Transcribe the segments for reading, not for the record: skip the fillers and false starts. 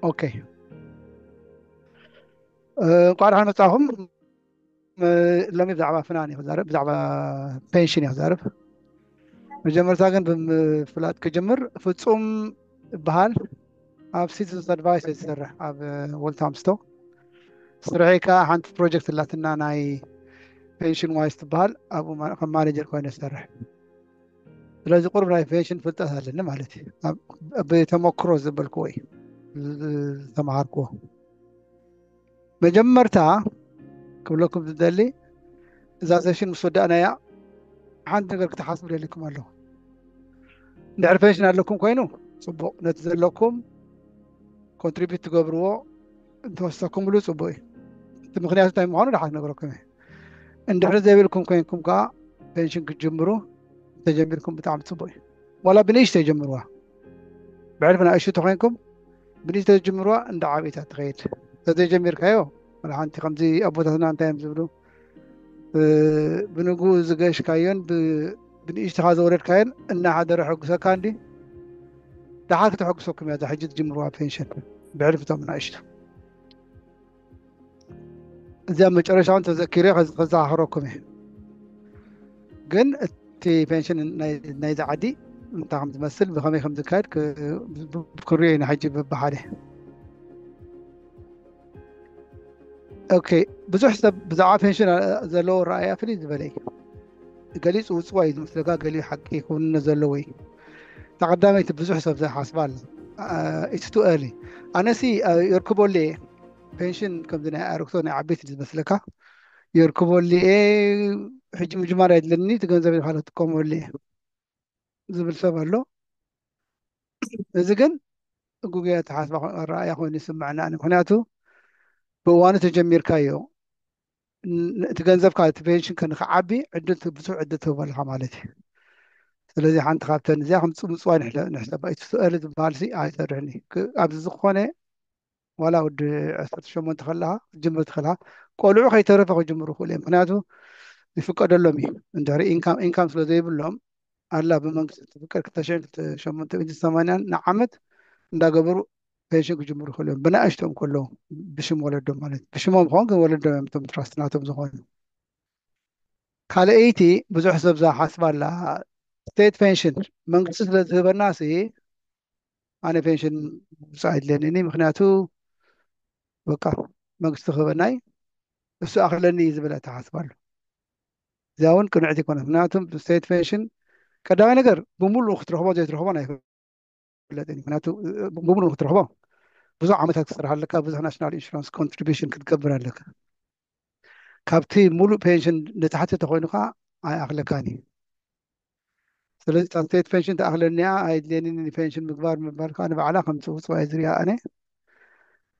اوكي. قاعد على متاهم. لم يبدع فناني خزارب بزعبة بنشن يخزارب مجمرتا ግን ብምፍላጥ ክጅምር ፍጹም በሃል ኣብ ሲቲዝንስ ኣድቫይስ ዝሰርሕ ኣብ ወልታምስቶ ስርሒካ ሓንቲ ፕሮጀክት ኣላትና ናይ ፔንሽን ዋይስ ትበሃል ኣብኡ ከም ማኔጀር ኮይኑ ዝሰርሕ ስለዚ ቁርብ ናይ ፔንሽን ፍልጠት ኣለኒ ማለት እዩ ብተመክሮ ዘበልክዎ እዩ ዝተምሃርክዎ መጀመርታ ክብለኩም ዝደሊ እዛ ሴሽን ምስ ወዳእናያ ሓንቲ ነገር ክትሓስቡ ደሊኩም ኣለኹ ድሕሪ ፔንሽን ኣለኩም ኮይኑ ፅቡቅ ነቲ ዘለኩም ኮንትሪቢዩት ትገብርዎ እንተወሰኩምሉ ፅቡቅ እዩ እቲ ምክንያቱ እንታይ ምዃኑ ድሓ ክነግረኩም እየ እንድሕሪ ዘይብልኩም ኮይንኩም ከዓ ፔንሽን ክትጅምሩ ተጀሚርኩም ብጣዕሚ ፅቡቅ እዩ ዋላ ብንእሽተ ይጀምርዋ ብዕድመ ንእሽቶ ተኮይንኩም ብንእሽተ ተጀምርዋ እንዳ ዓብኢታ ትኸይድ ተዘይጀሚርካዮ ወላ ሓንቲ ከምዚ ኣቦታትና እንታይ እዮም ዝብሉ ብንጉ ዝገሽካዮን ብንእሽትኻ ዘወለድካዮን እናሓደረ ሕጉሰካ እንዲ ድሓር ክትሕጉሰኩም እያ እዛ ሕጂ ትጅምርዋ ፔንሽን ብዕድፍቶም ንእሽቶ እዚኣ መጨረሻውን ተዘኪረ ከዘኻኽረኩም እየ ግን እቲ ፔንሽን ናይዚ ዓዲ እንታይ ከም ዝመስል ብኸመይ ከም ዝካየድ ክንሪኦ ኢና ሕጂ በብሓደ ኦኬ ብዙሕ ሰብ ብዛዕባ ፔንሽን ዘለዎ ረኣያ ፍልይ ዝበለ እዩ ገሊፁ ውፅዋ እዩ ዝመስለካ ገሊኡ ሓቂ ክውንነ ዘለዎ እዩ ተቐዳመይቲ ብዙሕ ሰብ ዘይሓስባ ኣላ ኢትስ ቱ ኤርሊ ኣነሲ ይርክበሉ እየ ፔንሽን ከምዚ ናይ ኣረግቶ ናይ ዓበይቲ ዝመስለካ ይርክበሉ እየ ሕጂ ምጅማር የድለኒ እቲ ገንዘብ ኢልካ ክትጥቀመሉ እየ ዝብል ሰብ ኣሎ እዚ ግን ጉግያ ተሓስባ ረኣያ ኮይኑ ይስምዐና ምክንያቱ ብእዋኑ ተጀሚርካዮ እቲ ገንዘብካ እቲ ፔንሽን ንክዓቢ ብዙሕ ዕድል ትህበልካ ማለት እዩ ስለዚ ሓንቲ ካብተን እዚኣ ከም ምፅዋይ ንሕሰባ እቲ ስእሊ ዝበሃል ኣይሰርሕኒ ኣብዚ ዝኾነ ዋላ ወዲ 18 ከለካ ክጅምር ትኽእልካ ቆልዑ ከይተረፈ ክጅምሩ ክእሉ እዮም ምክንያቱ ይፍቀደሎም እዩ እንድሕሪ ኢንካም ስለ ዘይብሎም ኣላ ብመንግስቲ ትፍቀድ 2008 ንዓመት እንዳገበሩ ፔንሽን ክጅምሩ ክእሉ እዮም ብናእሽቶም ከለዉ ብሽም ወለዶም ማለት ብሽሞም ክኾን ግን ወለዶም እዮም እቶም ትራስት ናቶም ዝኾኑ ካልአይቲ ብዙሕ ሰብ ዝሓስባ ኣላ ስቴት ፔንሽን መንግስቲ ስለ ዝህበና ሲ ኣነ ፔንሽን ምውፃእ የድልየኒ ምክንያቱ በቃ መንግስቲ ክህበናይ እሱ ኣኽለኒ እዩ ዝብል ተሓስባሉ እዚኣ እውን ቅንዕቲ ይኮነት ምክንያቱም ስቴት ፔንሽን ቀዳማይ ነገር ብምሉእ ክትረክቦ ዘይትረክቦን ኣይፍለጥን ምክንያቱ ብምሉእ ክትረክቦ ብዙሕ ዓመታት ክስራሕ ኣለካ ብዙሕ ናሽናል ኢንሹራንስ ኮንትሪቢሽን ክትገብር ኣለካ ካብቲ ሙሉእ ፔንሽን ንታሕቲ ተኮይኑካ ኣይኣኽለካን እዩ ስለዚ ስቴት ፔንሽን ተኣኽለኒያ ኣይድልየኒ ፔንሽን ምግባር ምባልካ ንባዕላ ከም ፅውፅዋ ዝርያ ኣነ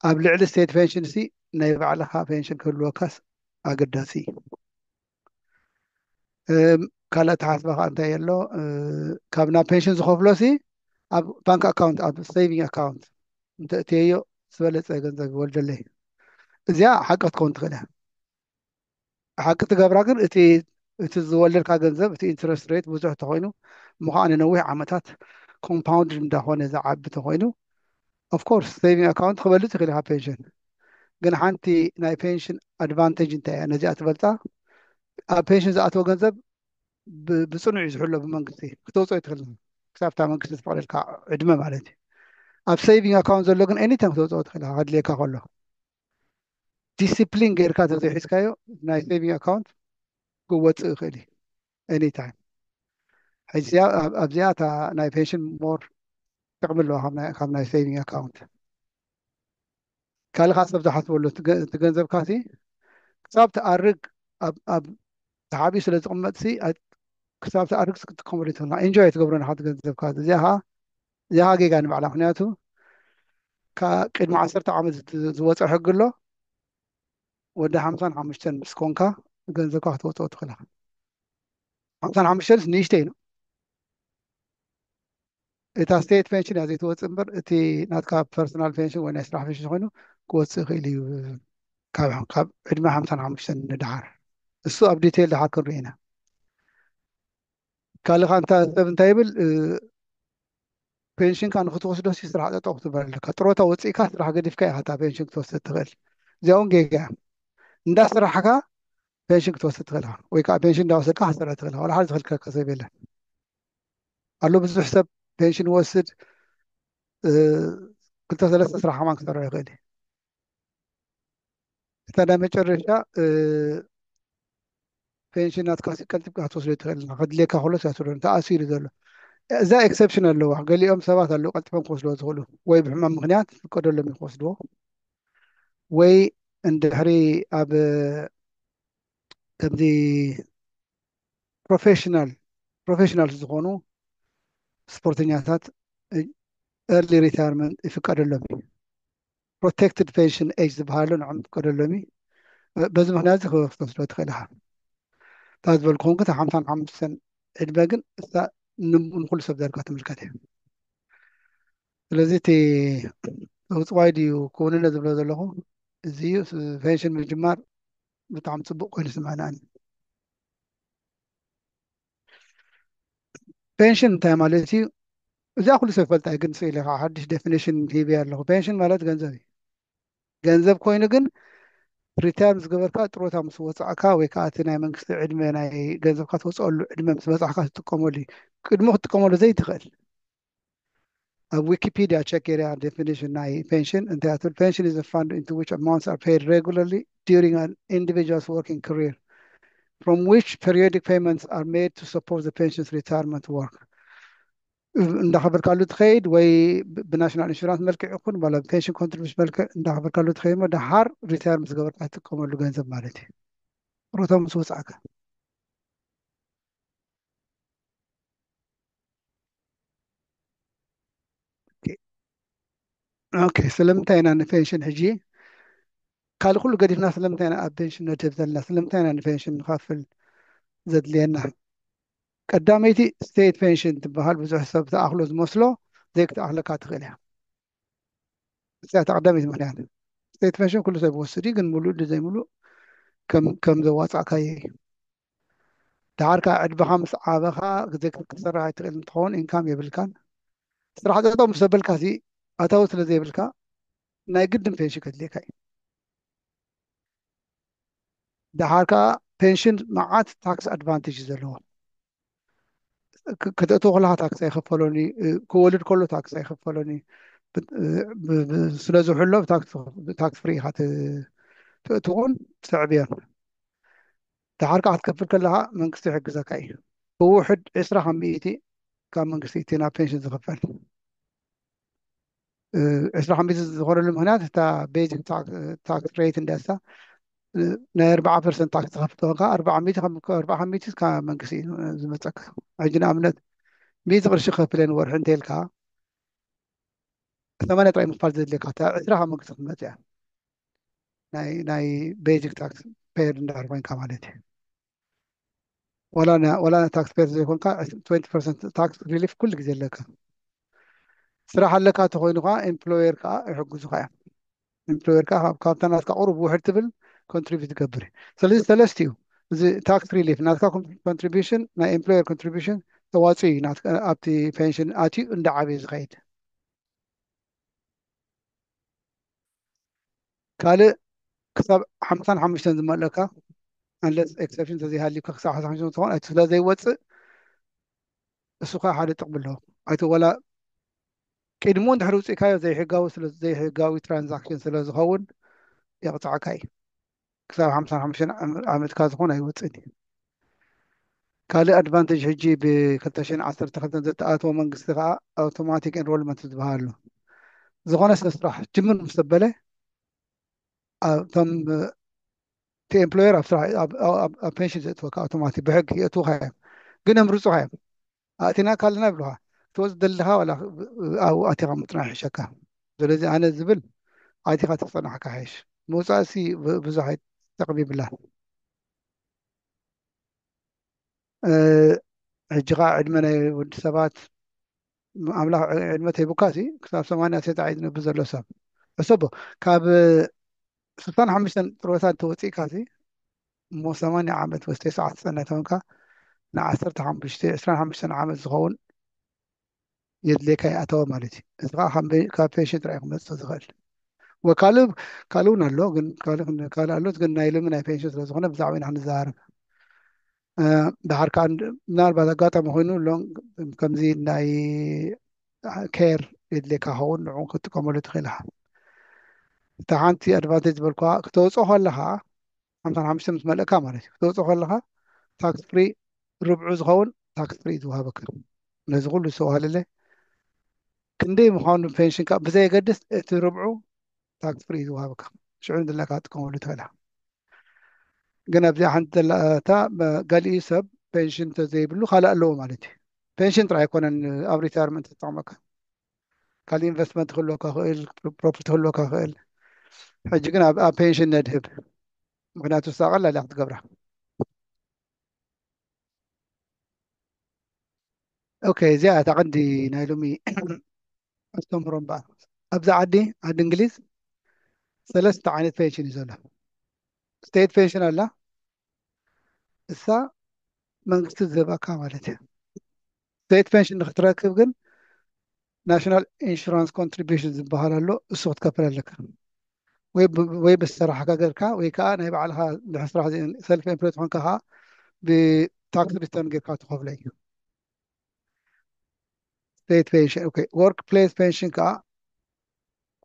ኣብ ልዕሊ ስቴት ፔንሽን ሲ ናይ ባዕልኻ ፔንሽን ክህልወካስ ኣገዳሲ እዩ ካልእ ተሓስባካ እንታይ ኣሎ ካብ ናብ ፔንሽን ዝኸፍሎ ሲ ኣብ ባንክ ኣካውንት ኣብ ሴቪንግ ኣካውንት እንተእትየዮ ዝበለፀ ገንዘብ ይወልደለይ እዚኣ ሓቂ ክትከውን ትኽእል እያ ሓቂ ትገብራ ግን እቲ ዝወለድካ ገንዘብ እቲ ኢንትረስት ሬት ብዙሕ ተኮይኑ ምዃኑ ነዊሕ ዓመታት ኮምፓውንድ እንዳኾነ ዝዓቢ ተኮይኑ ኦፍኮርስ ሴቪንግ ኣካውንት ክበልፅ ይኽእል ኢካ ፔንሽን ግን ሓንቲ ናይ ፔንሽን ኣድቫንቴጅ እንታይ እያ ነዚኣ ትፈልጣ ኣብ ፔንሽን ዝኣተወ ገንዘብ ብፅኑዕ እዩ ዝሕሎ ብመንግስቲ ክተውፅኦ ትኽእል ክሳብታ መንግስቲ ዝፈቅደልካ ዕድመ ማለት እዩ ኣብ ሴቪንግ ኣካውንት ዘሎ ግን ኤኒታይም ክተውፅኦ ትኽእል ከድልየካ ከሎ ዲሲፕሊን ጌርካ ተዘይሒዝካዮ ናይ ሴቪንግ ኣካውንት ክወፅእ ይኽእል እዩ ኤኒታይም ሕጂ ኣብዚኣ እታ ናይ ፔንሽን ሞር ጥቅሚ ኣለዋ ካብ ናይ ሴቪንግ ኣካውንት ካልእ ካብ ሰብ ዝሓስበሉ እቲ ገንዘብካ ሲ ክሳብ ተኣርግ ኣብ ተሓቢኡ ስለ ዝቕመጥ ሲ ክሳብ ተኣርግ ክትጥቀመሉ ትኽእልካ ኤንጆይ ትገብሮ ናካ ገንዘብካ እዚኻ ጌጋ ንባዕላ ምክንያቱ ቅድሚ 10 ዓመት ዝወፀ ሕጊ ኣሎ ወዲ 55 ምስ ኮንካ ገንዘብካ ክትወፅኦ ትኽእልካ 55 ንእሽተይ ነው እታ ስቴት ፔንሽን እያ ዘይትወፅእ እምበር እቲ ናትካ ፐርሰናል ፔንሽን ወይ ናይ ስራሕ ፔንሽን ኮይኑ ክወፅእ ይኽእል እዩ ካብ ዕድመ 55 ንድሓር እሱ ኣብ ዲቴይል ድሓር ክንርኢ ኢና ካልእኻ ሰብ እንታይ ይብል ፔንሽን ካን ክትወስዶ ስራሕ ጠጠው ክትበለካ ጥሮታ ወፂእካ ስራሕ ገዲፍካ ኢኻ እታ ፔንሽን ክትወስድ ትኽእል እዚኦም ጌጋ እንዳ ስራሕካ ፔንሽን ክትወስድ ትኽእል ኢኻ ወይ ከዓ ፔንሽን እንዳወሰድካ ክትሰርሕ ትኽእል ኢኻ ወላ ሓደ ዝኽልከለካ ሰብ የለን ኣሎ ብዙሕ ሰብ ፔንሽን ይወስድ ክልተ ሰለስተ ስራሕ ከማን ክሰርሕ ይኽእል እዩ እታ ናይ መጨረሻ ፔንሽን ናትካ ቀልጢፍካ ክትወስዶ ትኽእል ኢኻ ከድልየካ ከሎ ትወስዶ ተኣሲሩ ዘሎ እዛ ኤክሰፕሽን ኣለዋ ገሊኦም ሰባት ኣለዉ ቀልጢፎም ክወስድዎ ዝኽእሉ ወይ ብሕማም ምክንያት ፍቀደሎም እዩ ክወስድዎ ወይ እንድሕሪ ኣብ ከምዚ ፕሮፌሽናል ፕሮፌሽናል ዝኾኑ ስፖርተኛታት ኤርሊ ሪታይርመንት ይፍቀደሎም እዩ ፕሮቴክትድ ፔንሽን ኤጅ ዝበሃሉ ንዖም ይፍቀደሎም እዩ በዚ ምክንያት እዚ ክትወስዶ ትኽእል ኢኻ እታ ዝበልኩኹም ግን 55 ዕድመ ግን እሳ ንኩሉ ሰብ ዘርካ ትምልከት እያ ስለዚ እቲ ውፅዋይ ድዩ ክውንነ ዝብሎ ዘለኹ እዚ እዩ ፔንሽን ምጅማር ብጣዕሚ ፅቡቅ ኮይኑ ስምዐናኒ ፔንሽን እንታይ ማለት እዩ እዚኣ ኩሉ ሰብ ይፈልጣ ግን ስኢለ ከዓ ሓድሽ ዴፊኒሽን ሂበ ኣለኹ ፔንሽን ማለት ገንዘብ እዩ ገንዘብ ኮይኑ ግን ሪታይር ምስ ገበርካ ጥሮታ ምስ ወፃእካ ወይ ከዓ እቲ ናይ መንግስቲ ዕድመ ናይ ገንዘብካ ትወፅአሉ ዕድመ ምስ በፃሕካ ትጥቀመሉ እዩ ቅድሚ ክትጥቀመሉ ዘይትኽእል ኣብ ዊኪፒድያ ቸክ area definition ናይ pension እንታይ ኣትብል pension is a fund into which amounts are paid regularly during an individual's working career from which periodic payments are made to support the pension's retirement work እንዳኸበርካሉ ትኸይድ ወይ ብናሽናል ኢንሹራንስ መልክዕ ይኹን ዋላ ፔንሽን ኮንትሪቢሽን መልክዕ እንዳኸበርካሉ ትኸይድ ሞ ድሓር ሪታየር ምስ ገበርካ ትጥቀመሉ ገንዘብ ማለት እዩ ሮቶም ምስ ወፃእካ ኦኬ ስለምንታይ ኢና ንፔንሽን ሕጂ ካልእ ኩሉ ገዲፍና ስለምንታይ ኢና ኣብ ፔንሽን ነድህብ ዘለና ስለምንታይ ኢና ንፔንሽን ንኸፍል ዘድልየና ቀዳመይቲ ስቴት ፔንሽን ትበሃል ብዙሕ ሰብ ተኣኽሎ ዝመስሎ ዘይክተኣኽለካ ትኽእል እያ እዚኣ ተቐዳሚት ምክንያት ስቴት ፔንሽን ኩሉ ሰብ ይወስድ እዩ ግን ሙሉእ ዘይሙሉእ ከም ዘዋፃእካዮ እዩ ድሓርካ ዕድመኻ ምስ ዓበኻ ክትሰርሕ ኣይትኽእል እንትኸውን ኢንካም የብልካን ስራሕ ጠጠው ምስ ዘበልካ ኣታዊ ስለ ዘይብልካ ናይ ግድን ፔንሽን ከድልየካ እዩ ድሓርካ ፔንሽን መዓት ታክስ ኣድቫንቴጅ ዘለዎ ክትእትው ከለካ ታክስ ኣይኸፈሎኒ ክወልድ ከሎ ታክስ ኣይኸፈሎኒ ስለ ዝውሕሎ ታክስ ፍሪ ኢኻ ትእትውን ትስዕብዮን ድሓርካ ክትከፍል ከለካ መንግስቲ ይሕግዘካ እዩ ብውሕድ 20 ካብ ሚእቲ ካብ መንግስቲ እቲ ናብ ፔንሽን ዝኽፈል 20 ካብ ሚእቲ ዝኾነሉ ምክንያት እታ ቤዚክ ታክስ ሬት እንደሳ ናይ 4% ታክስ ተኸፍልካ 40 ሚእቲ ካብ መንግስቲ እዩ ዝመፀካ ሕጂ ንኣብነት 100 ቅርሺ ከፍል ወርሒ እንተይልካ 8 ጥራይ ምክፋል ዘድልየካ እታ 20 ካብ መንግስቲ ክትመፅ እያ ናይ ቤዚክ ታክስ ፔየር እንዳር ኮይንካ ማለት እዩ ወላ ታክስ ፔየር ዘይኮንካ 20% ታክስ ሪሊፍ ኩሉ ግዜ ኣለካ ስራሕ ኣለካ እንተኮይኑ ከዓ ኤምፕሎየር ከዓ ይሕግዙካ እዮም ኤምፕሎየር ከዓ ካብታ ናትካ ቁሩብ ውሕድ ትብል ኮንትሪቢዩት ትገብር እዩ ስለዚ ሰለስተ እዩ እዚ ታክስ ሪሊፍ ናትካ ኮንትሪቢሽን ናይ ኤምፕሎየር ኮንትሪቢሽን ተዋፅኡ እዩ ኣብቲ ፔንሽን ኣትዩ እንዳዓበየ ዝኸይድ ካልእ ክሳብ 55 ዝመለካ አንለስ ኤክሰፕሽን ተዘይሃሊብካ ክሳብ 55 ትኾን እቲ ስለ ዘይወፅእ እሱ ከዓ ሓደ ጥቕሚ ኣለዎ ኣይቲ ወላ ቅድሙ እንድሕሪ ውፅኢካዮ ዘይሕጋዊ ትራንዛክሽን ስለ ዝኸውን የቕፅዓካ እዩ ክሳብ 55 ዓመትካ ዝኾን ኣይወፅእን እዩ ካልእ ኣድቫንቴጅ ሕጂ ብ2012 ዘተኣተወ መንግስቲ ከዓ ኣውቶማቲክ ኤንሮልመንት ዝበሃል ኣሎ ዝኾነ ስነ ስራሕ ጅምር ምስ ዘበለ እቶም እቲ ኤምፕሎየር ኣብ ፔንሽን ዘእትወካ ኣውቶማቲክ ብሕጊ የእትውካ እዮም ግን ኣምርፁካ እዮም ኣእቲና ካለና ይብልካ ትወፅእ ዘለካ ዋላ ኣብኡ ኣቲኻ ምጥናሕ ይሕሸካ ስለዚ ኣነ ዝብል ኣቲኻ ተፀናሕካ ሓይሽ ምውፃእ ሲ ብዙሕ ጠቕሚ ይብላን ሕጂ ከዓ ዕድመ ናይ ወዲ ሰባት ኣምላኽ ዕድመ ተይቡካ ክሳብ 80 ሰዓት ዝነብር ዘሎ ሰብ እሰቦ ካብ 65 ጥሮታ ተወፂእካ እሞ 80 ዓመት ወይ 9 ፀናሕ ተኾንካ ን15 25 ዓመት ዝኸውን يدليك يأتوا مالتي إذا كان بيشنت رأيكم بس تدخل وكالو كالو نالو جن كالو نالو جن نايلو من بيشنت رزقنا بزعوين عن الزهر بحر كان نار بعد قاطع مهونو لون كمزي ناي كير يدليك هون عون كنت كملت تخيلها تعنتي أدفانتج بالقاء توصل لها مثلا 500 ملكة مالتي توصل لها تاكس فري ربع زغون تاكس فري وهابك نزغل سؤال له كندي مخاون بنشن كا بزي قدس تربعو تاكس فري وهابك شو عند لك هاتكم ولي تهلا قنا بزي حنت تا قال لي سب بنشن تزي بلو خلا له مالتي بنشن ترى يكون ان اب ريتايرمنت تطعمك قال لي انفستمنت خلو كخيل بروفيت خلو كخيل حج قنا بنشن ندهب معناته استغل لا تقبره اوكي زي عندي نايلومي استمرون بعد ابدا عدي انجليز ثلاثة عينت بنشن يزولا ستيت بنشن አላ እሳ መንግስቲ ዝህባካ ማለት እዩ ስቴት ፔንሽን ንክትረክብ ግን ናሽናል ኢንሹራንስ ኮንትሪቢሽን ዝበሃል ኣሎ እሱ ክትከፍል ኣለካ ወይ ብስራሕካ ጌርካ ወይ ከዓ ናይ ባዕልኻ ድሕሪ ስራሕ ሰልፍ ኤምፕሎይድ ኮንካ ከዓ ብታክስ ሪተርን ጌርካ ትኸፍሎ እዩ ስቴት ፔንሽን ኦኬ ወርክ ፕሌስ ፔንሽን ከዓ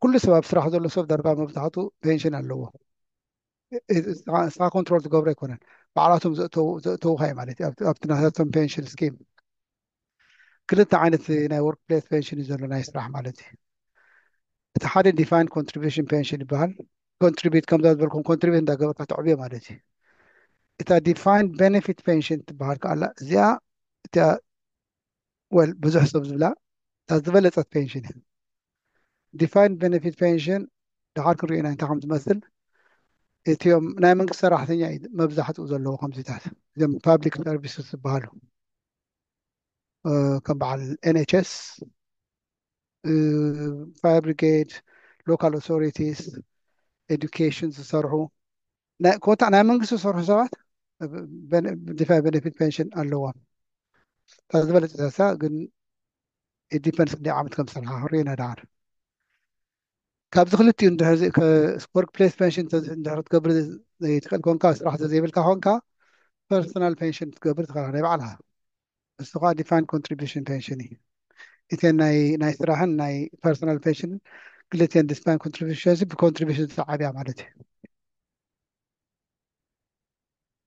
ኩሉ ሰብ ኣብ ስራሕ ዘሎ ሰብ ዳርጋ መብዛሕትኡ ፔንሽን ኣለዎ እስኻ ኮንትሮል ትገብሮ ኣይኮነን ባዕላቶም ዘእተውካ እዩ ማለት እዩ ኣብቲ ናታቶም ፔንሽን ስኪም ክልተ ዓይነት ናይ ወርክ ፕሌስ ፔንሽን እዩ ዘሎ ናይ ስራሕ ማለት እዩ እቲ ሓደ ዲፋይንድ ኮንትሪቢሽን ፔንሽን ይበሃል ኮንትሪቢዩት ከምዛ ዝበልኩም ኮንትሪቢዩት እንዳገበርካ ተዕብዮ ማለት እዩ እታ ዲፋይንድ ቤኔፊት ፔንሽን ትበሃል ከኣላ እዚኣ እታ ወል ብዙሕ ሰብ ዝብላ እታ ዝበለፀት ፔንሽን እያ ዲፋይንድ ቤኔፊት ፔንሽን ድሓር ክንሪኦ ኢና እንታይ ከም ዝመስል እቲኦም ናይ መንግስቲ ሰራሕተኛ እዩ መብዛሕትኡ ዘለዎ ከምዚታት እዞም ፓብሊክ ሰርቪስስ ዝበሃሉ ከም በዓል ኤንኤችኤስ ፋየር ብሪጌድ ሎካል ኦቶሪቲስ ኤዱኬሽን ዝሰርሑ ኮታ ናይ መንግስቲ ዝሰርሑ ሰባት ዲፋይንድ ቤኔፊት ፔንሽን ኣለዎም እታ ዝበለፀ እሳ ግን ዲፐንስ ክንደይ ዓመት ከም ዝሰርሓ ክሪአና ዳዓር ካብዚ ክልቲኡ ወርክ ፕሌስ ፔንሽን እንድሕር ትገብር ዘይትኽእል ኮንካ ስራሕ ዘይብልካ ኮንካ ፐርሰናል ፔንሽን ትገብር ትኽእል ናይ ባዕልኻ እሱ ከዓ ዲፋይንድ ኮንትሪቢሽን ፔንሽን እዩ እተን ናይ ስራሕን ናይ ፐርሰናል ፔንሽን ክልቲአን ዲፋይንድ ኮንትሪቢሽን ብኮንትሪቢሽን ዝተዓብያ ማለት እዩ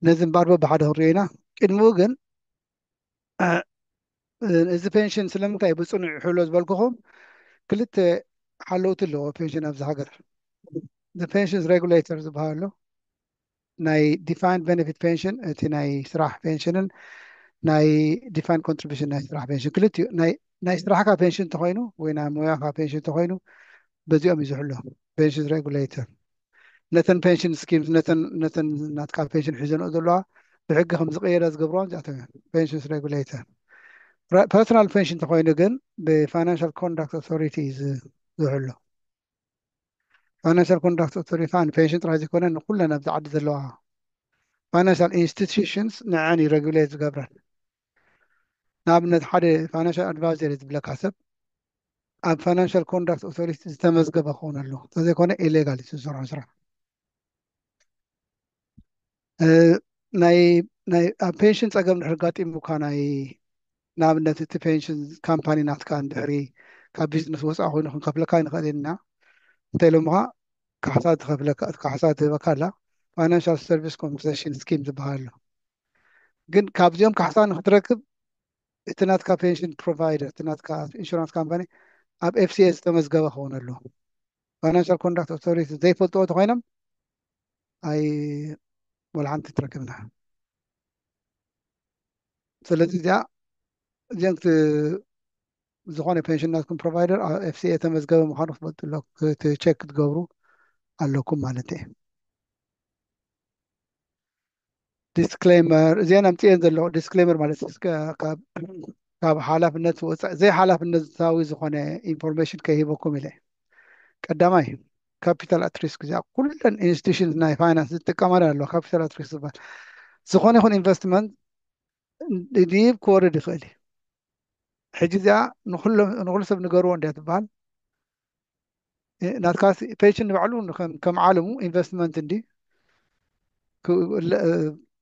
ነዚ እምበኣር በብሓደ ክንሪኦ ኢና ቅድሚኡ ግን እዚ ፔንሽን ስለምንታይ ብፅኑዕ ይሕሎ ዝበልክኹም ክልተ ሓለውቲ ኣለዎ ፔንሽን ኣብዚ ሃገር ፔንሽንስ ሬጉሌተር ዝበሃል ኣሎ ናይ ዲፋይንድ ቤኔፊት ፔንሽን እቲ ናይ ስራሕ ፔንሽንን ናይ ዲፋይንድ ኮንትሪቢሽን ናይ ስራሕ ፔንሽን ክልቲኡ ናይ ስራሕካ ፔንሽን እንተኮይኑ ወይ ናይ ሞያካ ፔንሽን እንተኮይኑ በዚኦም እዩ ዝሕሎ ፔንሽን ሬጉሌተር ነተን ፔንሽን ስኪምስ ነተን ናትካ ፔንሽን ሒዘንኦ ዘለዋ ብሕጊ ከም ዝቀየረ ዝገብርዎን እዚኣቶም እዮም ፔንሽንስ ሬጉሌተር ፐርሰናል ፔንሽን እንተኮይኑ ግን ብፋይናንሻል ኮንዳክት ኦቶሪቲ ዝውሕሎ ፋይናንሻል ኮንዳክት ኦቶሪቲ ፔንሽን ጥራይ ዘይኮነን ንኩለን ኣብዚ ዓዲ ዘለዋ ፋይናንሻል ኢንስቲትዩሽንስ ንዐን እዩ ሬጉሌት ዝገብረን ንኣብነት ሓደ ፋይናንሻል ኣድቫይዘር ዝብለካ ሰብ ኣብ ፋይናንሻል ኮንዳክት ኦቶሪቲ ዝተመዝገበ ክኸውን ኣለዎ እንተዘይኮነ ኢሌጋል እዩ ዝሰርሖ ስራሕ ኣብ ፔንሽን ፀገም ድሕሪ ጋጢሙካ ንኣብነት እቲ ፔንሽን ካምፓኒ ናትካ እንድሕሪ ካብ ቢዝነስ ወፃኢ ኮይኑ ክንከፍለካ ይንኽእል ኢና እንታይ ኢሎምካ ካሕሳ ትህበካ ኣላ ፋይናንሻል ሰርቪስ ኮምፐንሴሽን ስኪም ዝበሃል ኣሎ ግን ካብዚኦም ካሕሳ ንክትረክብ እቲ ናትካ ፔንሽን ፕሮቫይደር እቲ ናትካ ኢንሹራንስ ካምፓኒ ኣብ ኤፍሲኤ ዝተመዝገበ ክኸውን ኣለዎ ፋይናንሻል ኮንዳክት ኦቶሪቲ ዘይፈልጥዎ ተኮይኖም ኣይ ወላሓንቲ ትረክብና ስለዚ እዚኦም ዝኾነ ፔንሽን ናትኩም ፕሮቫይደር ኣብ ኤፍሲኤ ተመዝገበ ምዃኑ ክትፈልጡ ቼክ ክትገብሩ ኣለኩም ማለት እዩ ዲስክሌመር እዚአን ኣምፅአን ዘለኹ ዲስክሌመር ማለት ካብ ሓላፍነት ወፃኢ ዘይ ሓላፍነታዊ ዝኾነ ኢንፎርሜሽን ከይሂበኩም ኢለ ቀዳማይ ካፒታል ኣት ሪስክ እዚኣ ኩለን ኢንስቲቱሽን ናይ ፋይናንስ ዝጥቀማለን ኣለዋ ካፒታል ኣት ሪስክ ዝበሃል ዝኾነ ይኹን ኢንቨስትመንት ድብ ክወርድ ይኽእል እዩ ሕጂ እዚኣ ንኩሉ ሰብ ንገርዎ እንድያ ትበሃል ናትካስ ፔንሽን ንባዕሉ ከም ዓለሙ ኢንቨስትመንት እንዲ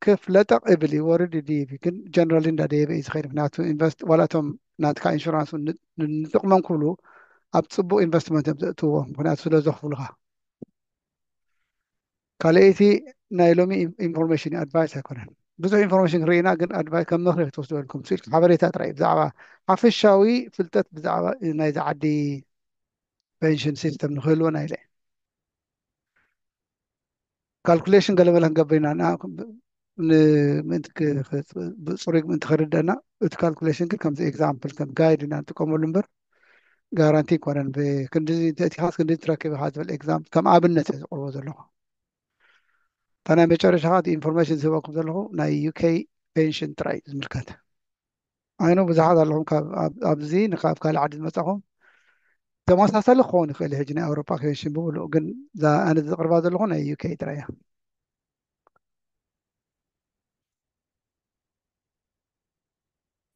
كيف لا تقبلي ورد ديبي كن جنرال دا ديبي إذا خير ناتو إنفست ولا توم ناتكا إنشورانس نتقمن كله أبتصبو إنفستمنت تو ناتو سلا زخفلها كاليتي نايلومي إنفورميشن أدفايس هكذا بزح إنفورميشن رينا قن أدفايس كم نخرج توصلوا لكم سيل حبريتات رأي بزعبة عفشاوي فلتت بزعبة نايزا عدي بنشن سيستم نخلو نايلة كالكوليشن قال لهم قبلنا أنا منك بصورة من تخردنا الكالكوليشن كم زي إكزامبل كم جايد إن أنت كم ولمبر جارانتي كورن بكندي تأتي كندي تركب هذا الإكزام كم قابلنا تقول له فأنا بشارش هذه information سوا كم له نا UK pension trade ملكته أنا بزح هذا لهم كأبزي نخاف كالعدد مسحهم كما سأصل خون في الهجنة أوروبا كيشن بقولوا جن ذا أنا ذكر هذا لهم نا UK ترى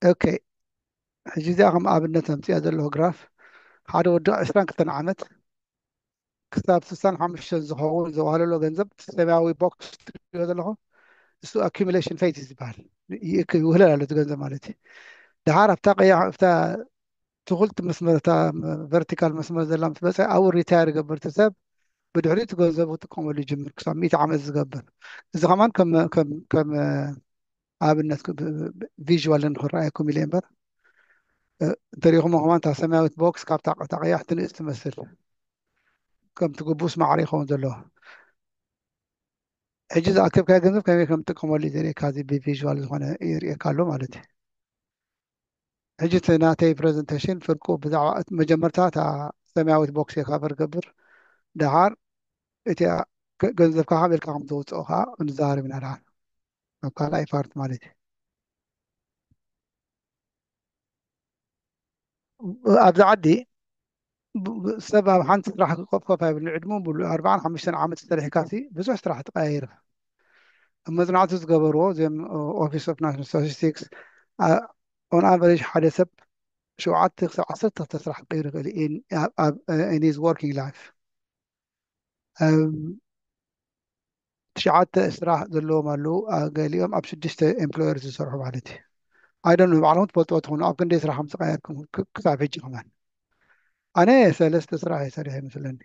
أوكي حجي ذا هم قابلنا تمتي هذا له جراف هذا ودا 20 كتن عمت ክሳብ 65 ዝኸውን ዘዋህለሎ ገንዘብ ሰማያዊ ቦክስ ትሪኦ ዘለኹም እሱ ኣኪሙሌሽን ፌት ዝበሃል ይውህለል ኣሎ እቲ ገንዘብ ማለት እዩ ድሓር ኣብታ ቀያሕ ኣብታ ትኩልቲ መስመር እታ ቨርቲካል መስመር ዘላ ምስ በፅሐ ኣብኡ ሪታየር ይገብር እቲ ሰብ ብድሕሪኡ እቲ ገንዘቡ ክጥቀመሉ ይጅምር ክሳብ 100 ዓመት ዝገብር እዚ ከማን ከም ኣብነት ቪዥዋል ንክረኣየኩም ኢለ እምበር እንተሪኢኹሞ ከማን እታ ሰማያዊት ቦክስ ካብታ ቀያሕቲ ንእስ ትመስል ከም ትግቡስ ማዕረ ይኸውን ዘለዎ ሕጂ ዝኣከብካዮ ገንዘብ ከመይ ከም ትጥቀመሉ እዩ ዘርእየካ እዚ ብቪዥዋል ዝኾነ የርእየካ ኣሎ ማለት እዩ ሕጂ እቲ ናተይ ፕረዘንቴሽን ፍርቁ ብዛዕባ መጀመርታ እታ ሰማያዊት ቦክስ እየ ካቨር ገብር ድሓር እቲ ገንዘብካ ከመልካ ከም ተውፅኦ ከዓ ንዛረብ ኢና ድሓር ኣብ ካልኣይ ፓርት ማለት እዩ ኣብዛ ዓዲ ሰብ ኣብ ሓንቲ ስራሕ ክቆፍ ኮፍ ኣይብል ዕድሙ ብሉ 45 ዓመት ዝተልሒካሲ ብዙሕ ስራሕ ትቀያይር ኣብ መፅናዕቲ ዝገበርዎ እዚኦም ኦፊስ ኦፍ ናሽናል ስታቲስቲክስ ኦን ኣቨሬጅ ሓደ ሰብ 7 ክሳብ 12 ስራሕ ክቀይር ይኽእል ኢን ሂዝ ወርኪንግ ላይፍ 9 ስራሕ ዘለዎም ኣለው ገሊኦም ኣብ 6 ኤምፕሎየር ዝሰርሑ ማለት እዩ ኣይዶን ባዕሎም ትፈልጥዎ ትኾኑ ኣብ ክንደይ ስራሕ ከም ዝቀየርኩም ክሳብ ሕጂ ከማን ኣነ 3 ስራሕ ይሰርሕ ይመስለኒ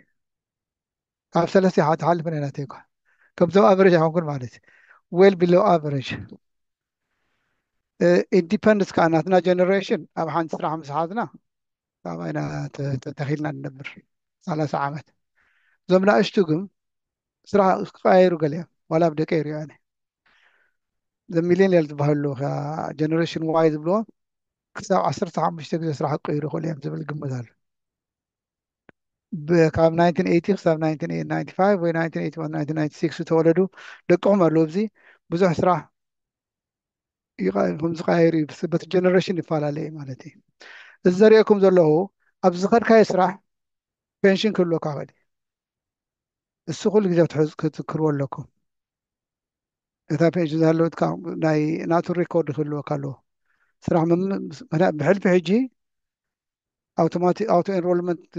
ካብ 3 ሓልፍ ናተይ እኳ ከምዞም ኣቨሬጅ ኣይኮንኩን ማለት እዩ ዌል ቢሎ ኣቨሬጅ ኢንዲፐንደንስ ከዓ ናትና ጀነሬሽን ኣብ ሓንቲ ስራሕ ምስ ሓዝና ካባይና ተተኺልና ንነብር 30 ዓመት እዞም ንኣሽቱ ግን ስራሕ ክቀያይሩ ገሊኦም ዋላ ብደቀ ይርዮ ኣነ እዞም ሚሌንያል ዝበሃሉ ጀነሬሽን ዋይ ዝብልዎ ክሳብ 15 ግዜ ስራሕ ክቀይሩ ይኽእሉ እዮም ዝብል ግምት ኣሎ ካብ 1980 ክሳብ 1995 ወይ 1981 1996 ዝተወለዱ ደቅኹም ኣለዉ እዚ ብዙሕ ስራሕ ከም ዝቀያይሩ እዩ በቲ ጀነሬሽን ይፈላለየ እዩ ማለት እዩ እዚ ዘሪአኩም ዘለኹ ኣብ ዝኸድካዮ ስራሕ ፔንሽን ክህልወካ ኽእል እሱ ኩሉ ግዜ ክትዝክርዎ ኣለኩም እታ ፔንሽን ዝሃለወትካ ናይ ናቱ ሬኮርድ ክህልወካ ኣለዎ ስራሕ ብሕልፊ ሕጂ ኣውቶ ኤንሮልመንት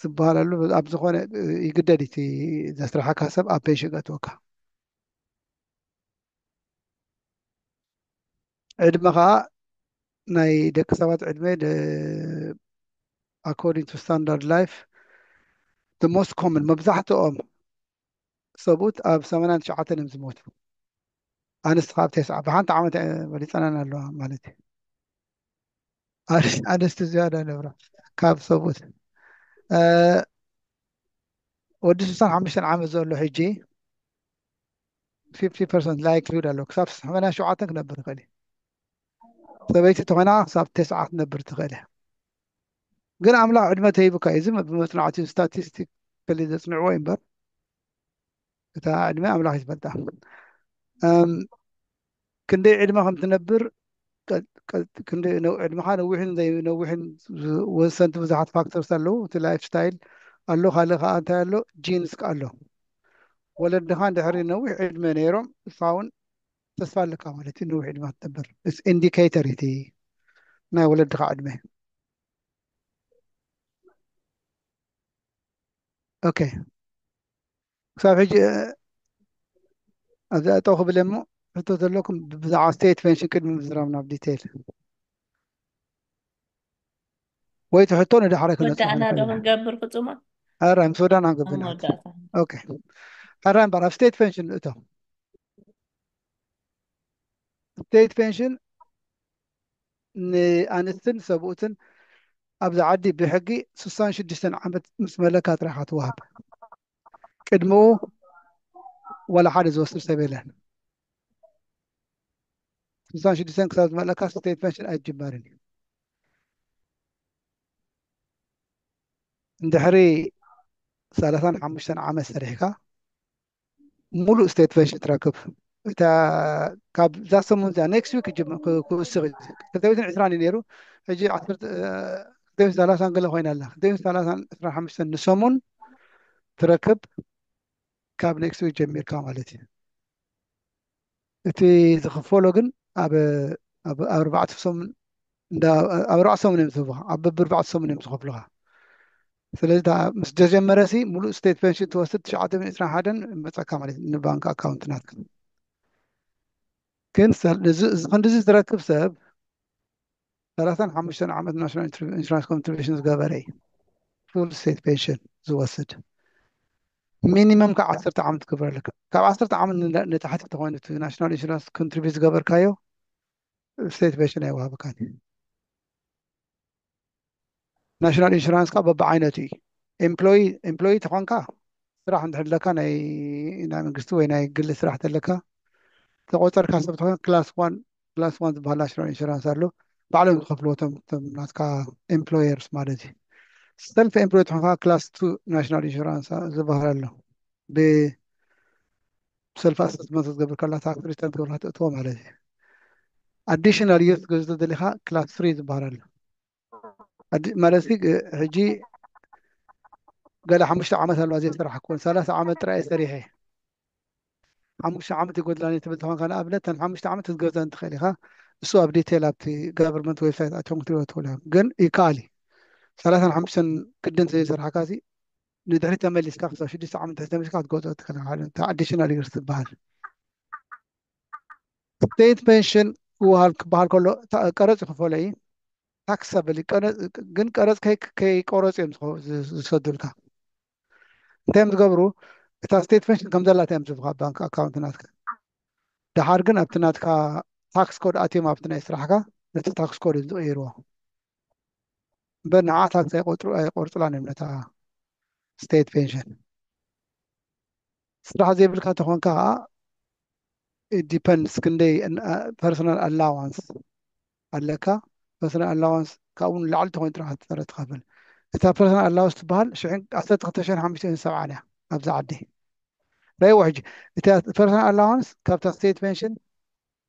ዝበሃለሉ ኣብ ዝኾነ ይግደድ እቲ ዘስራሕካ ሰብ ኣብ ፔንሽን ገእትወካ ዕድመ ከዓ ናይ ደቂ ሰባት ዕድመ ኣኮርዲንግ ቱ ስታንዳርድ ላይፍ ሞስት ኮመን መብዛሕትኦም ሰብኡት ኣብ 89 እዮም ዝሞቱ ኣንስቲ ካብ 9 ብሓንቲ ዓመት በሊፀናን ኣለዋ ማለት እዩ ኣንስቲ ዝያዳ ነብራ ካብ ሰብኡት ወዲ 65 ዓመት ዘሎ ሕጂ 50% ላይክሊሁድ ኣሎ ክሳብ 87 ክነብር ይኽእል እዩ ሰበይቲ ተኾይና ክሳብ 9 ትነብር ትኽእል እያ ግን ኣምላኽ ዕድመ ተሂቡካ እዩ እዚ ብመፅናዕቲ ስታቲስቲክ ከሊ ዘፅንዕዎ እምበር እታ ዕድመ ኣምላኽ ይትፈልጣ ክንደይ ዕድመ ከም ትነብር ክንደይ ዕድመኻ ነዊሕን ዘይነዊሕን ወሰንቲ ብዙሓት ፋክተርስ ኣለዉ እቲ ላይፍ ስታይል ኣሎ ካልእ ከዓ እንታይ ኣሎ ጂንስ ኣሎ ወለድኻ እንድሕሪ ነዊሕ ዕድመ ነይሮም እሳ እውን ተስፋ ኣለካ ማለት እዩ ነዊሕ ዕድመ ክትነብር ኢንዲኬተር እቲ ናይ ወለድኻ ዕድመ اوكي ክሳብ ሕጂ ኣብዚ ኣጠው ክብል እሞ ሕቶ ዘለኩም ብዛዕባ ስቴት ፔንሽን ቅድሚ ምዝራብ ናብ ዲቴይል ወይ ትሕቶ ንዳሕረ ክነፅሖ ወዳእና ዶ ንኽእል ኢና ክንገብር ፍፁማ ኣራይ ምስ ወዳና ኣብ ክንገብር መወዳእታ ኦኬ ሕራይ እምበር ኣብ ስቴት ፔንሽን ንእቶም ስቴት ፔንሽን ንኣንስትን ሰብኡትን ኣብዚ ዓዲ ብሕጊ 66 ዓመት ምስ መለካ ጥራይካ ትወሃብ ቅድሚኡ ወላ ሓደ ዝወስድ ሰብ የለን 66 ክሳብ ዝመለካ ስቴት ፔንሽን ኣይጅመርን እዩ እንድሕሪ 35 ዓመት ሰሪሕካ ሙሉእ ስቴት ፔንሽን ትረክብ እታ ካብዛ ሰሙን እዚኣ ኔክስት ዊክ ክውስኽ እዩ 220 እዩ ነይሩ ሕጂ 230 ገለ ኮይና ኣላ 225 ንሰሙን ትረክብ ካብ ኔክስት ዊክ ጀሚርካ ማለት እዩ እቲ ዝኽፈሎ ግን ኣብ ኣርባዕተ ሰሙን ኣብ 4 ሰሙን እዮም ዝህቡኻ ኣብ በቢ 4 ሰሙን እዮም ዝኸፍሉኻ ስለዚ ምስ ተጀመረሲ ሙሉእ ስቴት ፔንሽን ትወስድ 921 መፀካ ማለት እዩ ንባንክ ኣካውንት ናትካ ግን ክንዲዚ ዝረክብ ሰብ 35 ዓመት ናሽናል ኢንሹራንስ ኮንትሪቢሽን ዝገበረ እዩ ፉል ስቴት ፔንሽን ዝወስድ ሚኒመም ካብ 10 ዓመት ክግበር ኣለካ ካብ 10 ዓመት ንታሕቲ ተኮይኑ ናሽናል ኢንሹራንስ ኮንትሪቢዩት ዝገበርካዮ ስቴት ፔንሽን ኣይወሃበካን እዩ ናሽናል ኢንሹራንስ ካ በቢዓይነቱ እዩ ኤምፕሎይ ተኾንካ ስራሕ እንድሕር ለካ ናይ መንግስቲ ወይ ናይ ግሊ ስራሕ ተለካ ተቆፀርካ ሰብ ተኮይኑ ክላስ ዋን ዝበሃል ናሽናል ኢንሹራንስ ኣሎ ባዕሎም ዝከፍልዎ እቶም ናትካ ኤምፕሎየርስ ማለት እዩ ሰልፍ ኤምፕሎይ ተኾንካ ክላስ ቱ ናሽናል ኢንሹራንስ ዝበሃል ኣሎ ብሰልፊ ኣሰስመንት ዝገብር ከላ ታክስ ሪተርን ትገብርካ ተእትዎ ማለት እዩ ኣዲሽናል ዩዝ ገዝቶ ደሊኻ ክላስ ፍሪ ዝበሃል ኣሎ ማለት ሕጂ ገለ 5 ዓመት ኣለዋ ዘይስራሕ ክኮን 30 ዓመት ጥራይ ሰሪሐ 5 ዓመት ይጎድላኒ ትብል ተኾንካ ንኣብነት ተን 5 ዓመት ክትገዝአን ትኽእል ኢኻ እሱ ኣብ ዲቴል ኣብቲ ጋቨርንመንት ዌብሳይት ኣቶም ክትሪኦ ትኽእሉ እዮም ግን ይከኣል እዩ 35 ቅድም ዘይሰርሐካ ንድሕሪት ተመሊስካ ክሳብ 6 ዓመት ተመሊስካ ክትገዝኦ ትኽእል ኣዲሽናል ዩዝ ትበሃል ስቴት ፔንሽን ክበሃል ከሎ ቀረፅ ይክፈሎ እዩ ታክሰብል ግን ቀረፅ ከይቆረፁ እዮም ዝሰዱልካ እንታይ እዮም ዝገብሩ እታ ስቴት ፔንሽን ከም ዘላታ እዮም ዝብካ ባንክ ኣካውንት ናትካ ድሓር ግን ኣብቲ ናትካ ታክስ ኮድ ኣትዮም ኣብቲ ናይ ስራሕካ ነቲ ታክስ ኮድ ዝቀይርዎ እምበር ንዓ ታክስ ኣይቆርፁላን እዮም ነታ ስቴት ፔንሽን ስራሕ ዘይብልካ ተኾንካ ከዓ ዲፐንድስ ክንደይ ፐርሶናል ኣላዋንስ ኣለካ ፐርሶናል ኣላዋንስ ካብኡ ንላዕሊ ተኮይኑ ጥራሕ ፀረ ትኸፍል እታ ፐርሶናል ኣላዋንስ ትበሃል 12,570 እያ ኣብዛ ዓዲ ረይዎ ሕጂ እታ ፐርሶናል ኣላዋንስ ካብታ ስቴት ፔንሽን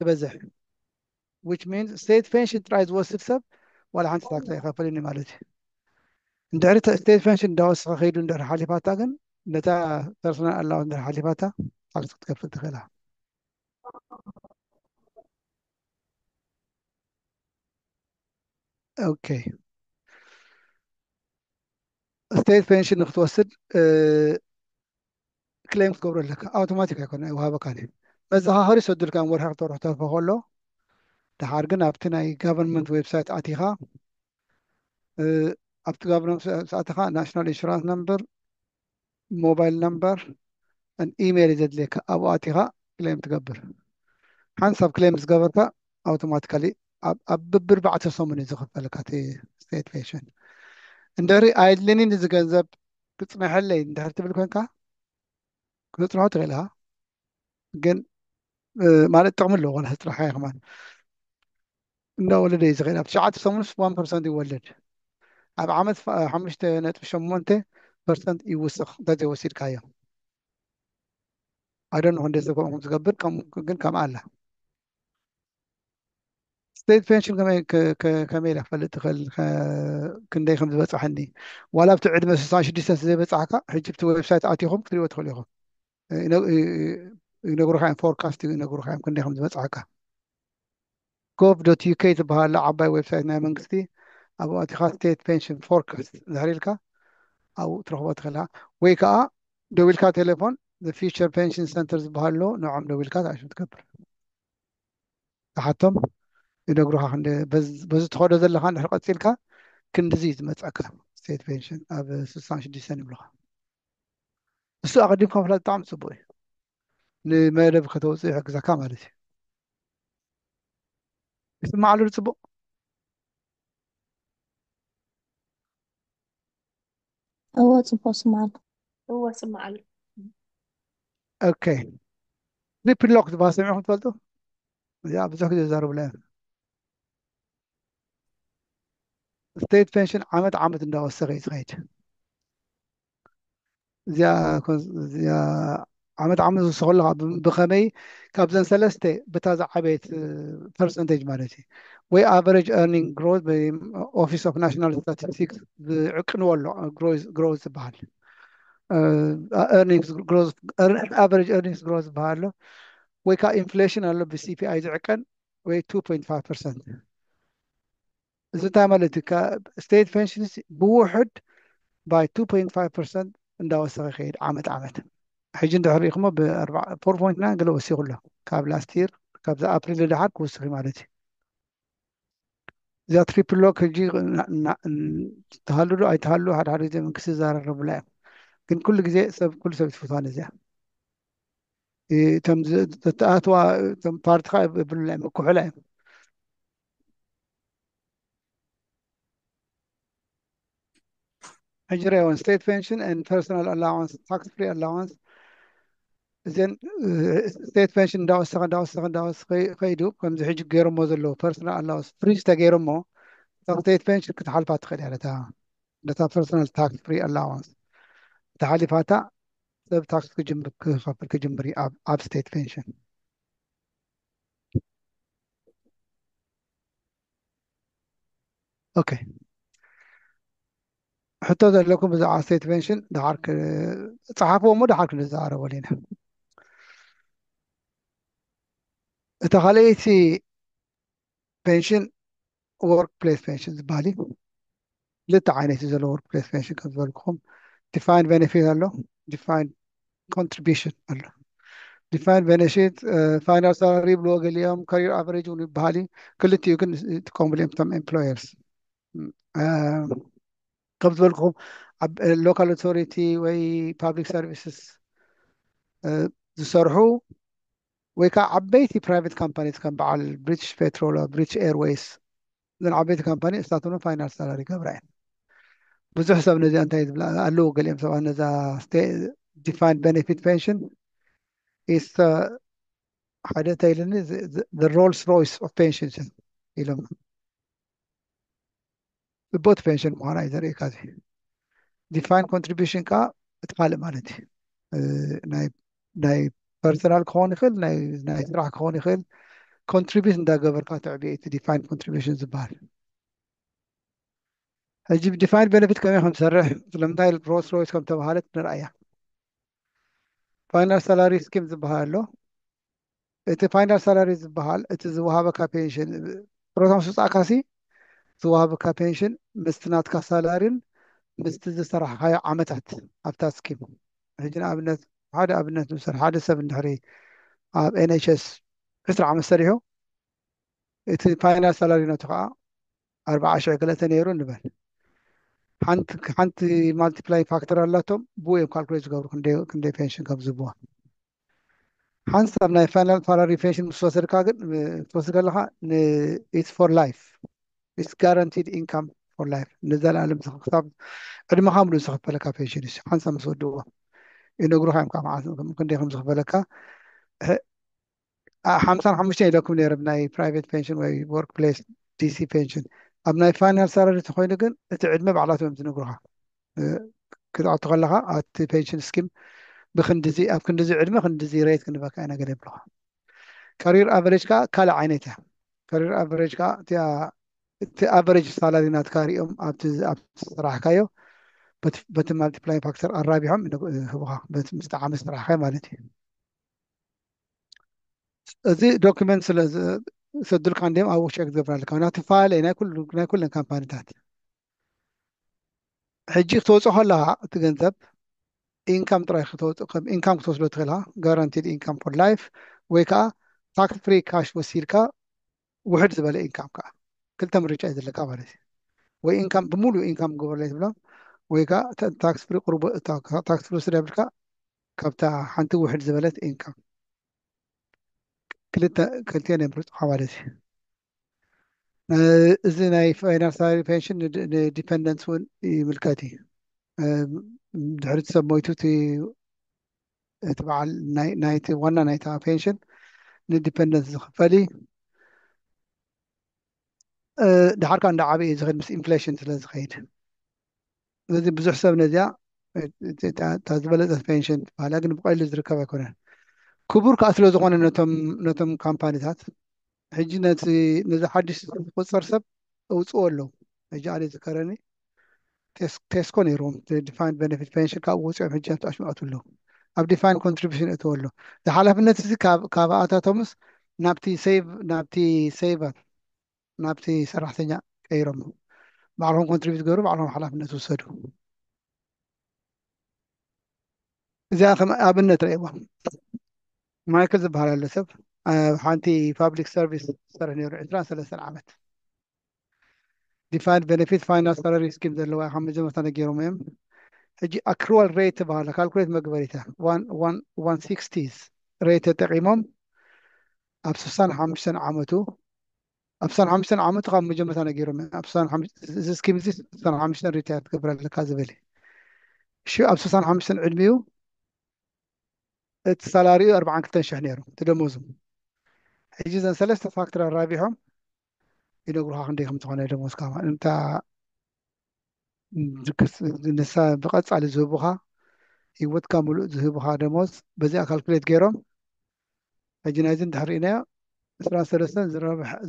ትበዝሕ ዊች ሚንስ ስቴት ፔንሽን ጥራይ ዝወስድ ሰብ ዋላ ሓንቲ ታክሲ ኣይከፍልን እዩ ማለት እዩ እንድሕሪ ስቴት ፔንሽን እንዳወስኸ ከይዱ እንድሕሪ ሓሊፋታ ግን ነታ ፐርሶናል ኣላዋንስ እንድሕሪ ሓሊፋታ ታክሲ ክትከፍል ትኽእላ ኦኬ ስቴት ፔንሽን ንክትወስድ ክሌም ክትገብሮ ኣለካ ኣውቶማቲክ ኣይኮነ ይወሃበካን እዩ መዘኻኸሪ ሰዱልካ ወርሒ ክተርሑ ተርፎ ከሎ ድሓር ግን ኣብቲ ናይ ጋቨርንመንት ዌብሳይት ኣቲኻ ኣብቲ ጋቨርንመንት ኣቲኻ ናሽናል ኢንሹራንስ ነምበር ሞባይል ነምበር ኢሜይል እዩ ዘድልየካ ኣብኡ ኣቲኻ ክሌም ትገብር ሓንሳብ ክሌም ዝገበርካ ኣውቶማቲካሊ ኣብ በቢ4 ሰሙን እዩ ዝኽፈለካ እቲ ስቴት ፔንሽን እንድሕሪ ኣየድልኒ እዚ ገንዘብ ክፅንሐለይ እንድሕሪ ትብል ኮንካ ክነፅንሖ ትኽእል ኢኻ ግን ማለት ጥቕሚ ኣለዎ ኮነ ስጥራሕካ ይኽማን እንዳወለደ እዩ ዝኽእል ኣብ 9 ሰሙንስ 1% ይወለድ ኣብ ዓመት 5.8% ይውስኽ እንተዘይወሲድካዮ ኣይዶን ክንደይ ሰብ ከምኡ ዝገብር ግን ከምኣ ኣላ ስቴት ፔንሽን ከመይ ኢላ ክፈልጥ ትኽእል ክንደይ ከም ዝበፅሐኒ ዋላ ኣብቲ ዕድመ 66 ዘይበፅሐካ ሕጂ ብቲ ዌብሳይት ኣትኹም ክትሪኦ ትኽእሉ ኢኹም ይነግሩካ እዮም ፎርካስት ይነግሩካ እዮም ክንደይ ከም ዝበፅሐካ ጎቭ ዶት ዩኬ ዝበሃል ዓባይ ዌብሳይት ናይ መንግስቲ ኣብኡ ኣቲኻ ስቴት ፔንሽን ፎርካስት ድሕሪ ኢልካ ኣብኡ ትረክቦ ትኽእልካ ወይ ከዓ ደው ኢልካ ቴሌፎን ፊውቸር ፔንሽን ሰንተር ዝበሃል ሎ ንዖም ደው ኢልካ ተኣሽም ትገብር ካሓቶም ይነግሩኻ በዚ ትኸዶ ዘለካ ንድሕር ቀፂልካ ክንዲዚ ዝመፀካ ስቴት ፔንሽን ኣብ 66 ይብልኻ እሱ ኣቐዲምካ ምፍላጥ ብጣዕሚ ፅቡቅ እዩ ንመደብ ከተውፅእ ይሕግዘካ ማለት እዩ ይስማዓሉ ፅቡቅ هو ጽቡቅ ስማዓሉ هو ስማዓሉ ኦኬ ትሪፕል ሎክ ዝበሃል ሰሚዕኩም ትፈልጡ እዚኣ ብዙሕ ግዜ ዝዛረቡላ እዮም ስቴት ፔንሽን ዓመት ዓመት እንዳወሰኸ እዩ ዝኸይድ እዚኣ ዓመት ዓመት ዝውስኸሉ ብኸመይ ካብዘን ሰለስተ በታ ዝዓበየት ፐርሰንቴጅ ማለት እዩ ወይ ኣቨሬጅ ኤርኒንግ ግሮዝ ኦፊስ ኦፍ ናሽናል ስታቲስቲክስ ዝዕቅንዎ ኣሎ ግሮዝ ዝበሃል ኣቨሬጅ ኤርኒንግስ ግሮዝ ዝበሃል ኣሎ ወይ ከዓ ኢንፍሌሽን ኣሎ ብሲፒኣይ ዝዕቀን ወይ 2.5% እዚ እንታይ ማለት እዩ ስቴት ፔንሽን ብውሕድ ባይ 2.5% እንዳወሰኸ ይኸይድ ዓመት ዓመት ሕጂ እንድሕር ሪኢኹሞ ብ4.9 ገለ ወሲኹ ኣሎ ካብ ላስት ይር ካብዚ ኣፕሪል ድሓር ክውስኽ እዩ ማለት እዩ እዚኣ ትሪፕል ሎክ ሕጂ ተሃሉ ዶ ኣይተሃሉ ሓደ ሓደ ግዜ መንግስቲ ዝዛረረቡላ እዮም ግን ኩሉ ግዜ ኩሉ ሰብ ትፍትዋን እዚኣ እቶም ተኣትዋ እቶም ፓርቲካ የብሉላ እዮም ክውሕላ እዮም ሕጂ ሪእዎን ስቴት ፔንሽን ን ፐርሶናል ኣላዋንስ ታክስ ፍሪ ኣላዋንስ እዘን ስቴት ፔንሽን እንዳወሰኸ ከይዱ ከምዚ ሕጂ ገይሮሞ ዘለዉ ፐርሶናል ኣላዋንስ ፍሪጅ ተገይሮሞ ስቴት ፔንሽን ክትሓልፋ ትኽእል እያ ነታ ፐርሶናል ታክስ ፍሪ ኣላዋንስ ተሓሊፋታ ሰብ ታክስ ክኸፍል ክጅምር እዩ ኣብ ስቴት ፔንሽን ኦኬ ሕቶ ዘለኩም ብዛዕባ ስቴት ፔንሽን ድሓር ፀሓፍዎ ሞ ድሓር ክንዘራረበሉ ኢና እታ ካልአይቲ ፔንሽን ወርክ ፕሌስ ፔንሽን ዝበሃል እዩ ክልተ ዓይነት እዩ ዘሎ ወርክ ፕሌስ ፔንሽን ከም ዝበልኩኹም ዲፋይንድ ቤኔፊት ኣሎ ዲፋይንድ ኮንትሪቢሽን ኣሎ ዲፋይንድ ቤኔፊት ፋይናል ሳላሪ ብልዎ ገሊኦም ካሪር ኣቨሬጅ እውን ይበሃል እዩ ክልቲኡ ግን ይጥቀምሉ እዮም እቶም ኤምፕሎየርስ ከም ዝበልኩኹም ሎካል ኦቶሪቲ ወይ ፓብሊክ ሰርቪስስ ዝሰርሑ ወይ ከዓ ዓበይቲ ፕራይቬት ካምፓኒስ ከም በዓል ብሪቲሽ ፔትሮል ብሪቲሽ ኤርዌይስ እዘን ዓበይቲ ካምፓኒ እስታትውን ፋይናል ሳላሪ ገብራ እየን ብዙሕ ሰብ ነዚኣ እንታይ ዝብላ ኣለዉ ገሊኦም ሰባት ነዛ ዲፋይንድ ቤኔፊት ፔንሽን ኢስ ሓደ እንተይልኒ ሮልስ ሮይስ ኦፍ ፔንሽን ኢሎም ጽቡቕቲ ፔንሽን ምዃና እዩ ዘርእየካ እዚ ዲፋይን ኮንትሪቢሽን ከዓ እቲ ካልእ ማለት እዩ ናይ ፐርሰናል ክኸውን ይኽእል ናይ ስራሕ ክኸውን ይኽእል ኮንትሪቢዩት እንዳገበርካ ተዕብየ እቲ ዲፋይን ኮንትሪቢሽን ዝበሃል ሕጂ ዲፋይን ቤነፊት ከመይ ከም ዝሰርሕ ስለምንታይ ሮልስ ሮይስ ከም ተባሃለት ንርአያ ፋይናል ሳላሪ ስኪም ዝበሃል ኣሎ እቲ ፋይናል ሳላሪ ዝበሃል እቲ ዝወሃበካ ፔንሽን ፕሮግራም ምውፃእካሲ ዝወሃበካ ፔንሽን ምስቲ ናትካ ሳላሪን ምስቲ ዝሰራሕካዮ ዓመታት ኣብታ ስኪም ሕጂ ንኣብነት ሓደ ኣብነት ንውሰድ ሓደ ሰብ እንድሕሪ ኣብ ኤንኤችኤስ 20 ዓመት ሰሪሑ እቲ ፋይናል ሳላሪ ነቱ ከዓ 40,000 ገለተ ነይሩ ንበል ሓንቲ ማልቲፕላይ ፋክተር ኣላቶም ብኡ እዮም ካልኩሌት ዝገብሩ ክንደይ ፔንሽን ከም ዝህብዋ ሓንሳብ ናይ ፋይናል ሳላሪ ፔንሽን ምስ ወሰድካ ግን ትወስድ ከለካ ኢትስ ፎር ላይፍ ኢትስ ጋራንቲድ ኢንካም ፎር ላይፍ ንዘለኣለም ክሳብ ዕድመኻ ሙሉእ ዝኽፈለካ ፔንሽን እዩ ሓንሳብ ምስ ወድእዎ ይነግሩካ እዮም ከዓ መዓዝ ክንደይ ከም ዝኽፈለካ 55 ኢለኩም ነይረ ናይ ፕራይቬት ፔንሽን ወይ ወርክ ፕሌስ ዲሲ ፔንሽን ኣብ ናይ ፋይናል ሳላሪ ተኮይኑ ግን እቲ ዕድመ ባዕላቶም እዮም ዝነግሩካ ክትኣቱ ከለካ ኣብቲ ፔንሽን ስኪም ብክንዲዚ ኣብ ክንዲዚ ዕድመ ክንዲዚ ሬት ክንበካ ኢና ገለ ይብልካ ካሪር ኣቨሬጅ ከዓ ካልእ ዓይነት እያ ካሪር ኣቨሬጅ ከዓ እቲ ኣቨሬጅ ሳላሪ ናትካ ሪኦም ኣብቲ ስራሕካዮ በቲ ማልቲፕላይ ፋክተር ኣራቢሖም ህቡካ ምስቲ ዓመት ስራሕካዮ ማለት እዩ እዚ ዶክመንት ስለሰዱልካ እንዲኦም ኣብ ውሽጢ ክትገብር ኣለካ ናቲ ፋለ ናይ ኩለን ካምፓኒታት ሕጂ ክተውፅኦ ከለካ እቲ ገንዘብ ኢንካም ጥራይ ክትወፅእ ከም ኢንካም ክትወስዶ ትኽእልካ ጋራንቲድ ኢንካም ፎር ላይፍ ወይ ከዓ ታክስ ፍሪ ካሽ ወሲድካ ውሕድ ዝበለ ኢንካም ከዓ ክልተ ምርጫ እዩ ዘለካ ማለት እዩ ወይ ኢንካም ብሙሉእ ኢንካም ግበረለይ ትብሎም ወይ ከዓ ታክስ ፍሪ ቁርቡ ታክስ ፍሪ ወስድ የብልካ ካብታ ሓንቲ ውሕድ ዝበለት ኢንካም ክልቲአን የምርፁካ ማለት እዩ እዚ ናይ ፋይናንሳዊ ፔንሽን ንዲፐንደንስ እውን ይምልከት እዩ ድሕሪ ሰብ ሞይቱ እቲ በዓል ናይቲ ዋና ናይታ ፔንሽን ንዲፐንደንስ ዝኽፈል እዩ ድሓርካ እንዳ ዓበየ ዝኸድ ምስ ኢንፍሌሽን ስለ ዝኸይድ ስለዚ ብዙሕ ሰብ ነዚኣ እታ ዝበለፀት ፔንሽን ትበሃላ ግን ብቀሊሉ ዝርከብ ኣይኮነን ክቡር ከዓ ስለ ዝኾነ ነቶም ካምፓኒታት ሕጂ ነዚ ሓድሽ ዝቁፀር ሰብ ኣውፅኦ ኣለዉ ሕጂ ኣነ ዝከረኒ ቴስኮ ነይሮም ዲፋይንድ ቤኔፊት ፔንሽን ካብ ወፂኦም ሕጂ ኣብቲ ኣሽማኣቱ ኣለዉ ኣብ ዲፋይን ኮንትሪቢሽን እትዎ ኣሎ ዝሓላፍነት እዚ ካብኣታቶምስ ናብቲ ሴቨር ናብቲ ሰራሕተኛ ቀይሮም ባዕልኩም ኮንትሪቢዩት ገይሩ ባዕልኩም ሓላፍነት ውሰዱ እዚኣ ከም ኣብነት ረእይዋ ማይክል ዝበሃል ኣሎ ሰብ ሓንቲ ፓብሊክ ሰርቪስ ዝሰርሕ ነይሩ 23 ዓመት ዲፋይንድ ቤኔፊት ፋይናል ሳላሪ ስኪም ዘለዋ ካብ መጀመርታ ነጊሮም እዮም ሕጂ ኣክሩዋል ሬት ተባሃለ ካልኩሌት መግበሪታ 160 ሬት ተጠቂሞም ኣብ 65 ዓመቱ ኣብ 65 ዓመቱ ካብ መጀመርታ ነጊሮም ኣብ እዚ ስኪም እዚ 65 ሪታየር ትገብር ኣለካ ዝብል ኣብ 65 ዕድሚኡ እቲ ሳላሪኡ 42,000 ነይሩ ትደመዙ ሕጂ ዘን ሰለስተ ፋክተር ኣራቢሖም ይነግሩካ ክንደይ ከም ዝኾነ ደመዝካ እንታ ንሳ ብቐፃሊ ዝህቡካ ሂወትካ ሙሉእ ዝህቡካ ደሞዝ በዚኣ ካልኩሌት ገይሮም ሕጂ ናይዚ እንድሕሪእናዮ 23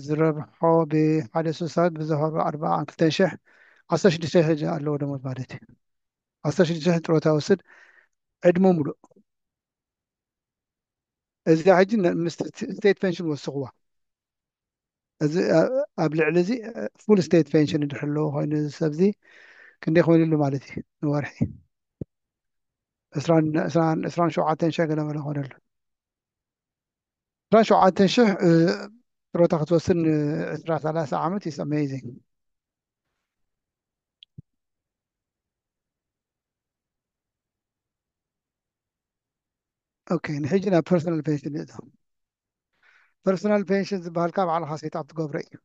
ዝረብሖ ብሓደ ሱሳት ብዝሃሮ 42,000 16,000 ሕጂ ኣለዎ ደሞዝ ማለት እዩ 16,000 ጥሮታ ወስድ ዕድሞ ሙሉእ እዚ ሕጂ ምስ ስቴት ፔንሽን ወስኽዋ እዚ ኣብ ልዕሊ እዚ ፉል ስቴት ፔንሽን እንድሕር ኣለዎ ኮይኑ ሰብዚ ክንደይ ኮይኑሉ ማለት እዩ ንወርሒ 27,000 ገለ መለ ኮይነሉ 27,000 ጥሮታ ክትወስድ ን30 ዓመት is amazing ኦኬ ንሕጂ ናብ ፐርሰናል ፔንሽን ንእቶ ፐርሰናል ፔንሽን ዝበሃልካ ባዕልካ ሴትኣፕ ትገብሮ እዩ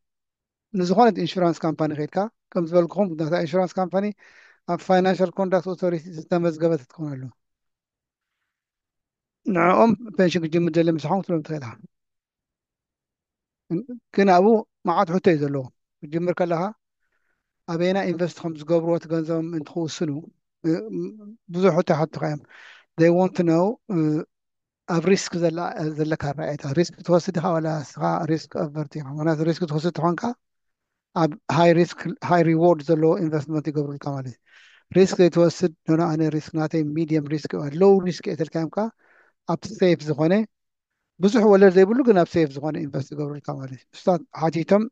ንዝኾነት ኢንሹራንስ ካምፓኒ ከድካ ከም ዝበልክኹም ናታ ኢንሹራንስ ካምፓኒ ኣብ ፋይናንሻል ኮንዳክት ኦቶሪቲ ዝተመዝገበት ትኾን ኣሎ ንዕኦም ፔንሽን ክጅምር ዘለ ምስኹም ክትብሎም ትኽእልካ ግን ኣብኡ መዓት ሕቶ እዩ ዘለዎ ክጅምር ከለካ ኣበየና ኢንቨስት ከም ዝገብርዎ እቲ ገንዘቦም እንትክውስኑ ብዙሕ ሕቶ ይሓቱካ እዮም they want to know ኣብ ሪስክ ዘለካ ራእይታ ሪስክ ትወስድ ኢኻ ዋላ ስኻ ሪስክ ኣቨርቲ ኢኻ ምክንያቱ ሪስክ ትወስድ ትኾንካ ኣብ ሃይ ሪስክ ሃይ ሪዎርድ ዘለዎ ኢንቨስትመንት ይገብሩልካ ማለት እዩ ሪስክ ዘይትወስድ ኖ ኣነ ሪስክ ናተይ ሚድየም ሪስክ ሎው ሪስክ እትልካዮምካ ኣብ ሴፍ ዝኾነ ብዙሕ ወለድ ዘይብሉ ግን ኣብ ሴፍ ዝኾነ ኢንቨስት ይገብሩልካ ማለት እዩ እስታት ሓቲቶም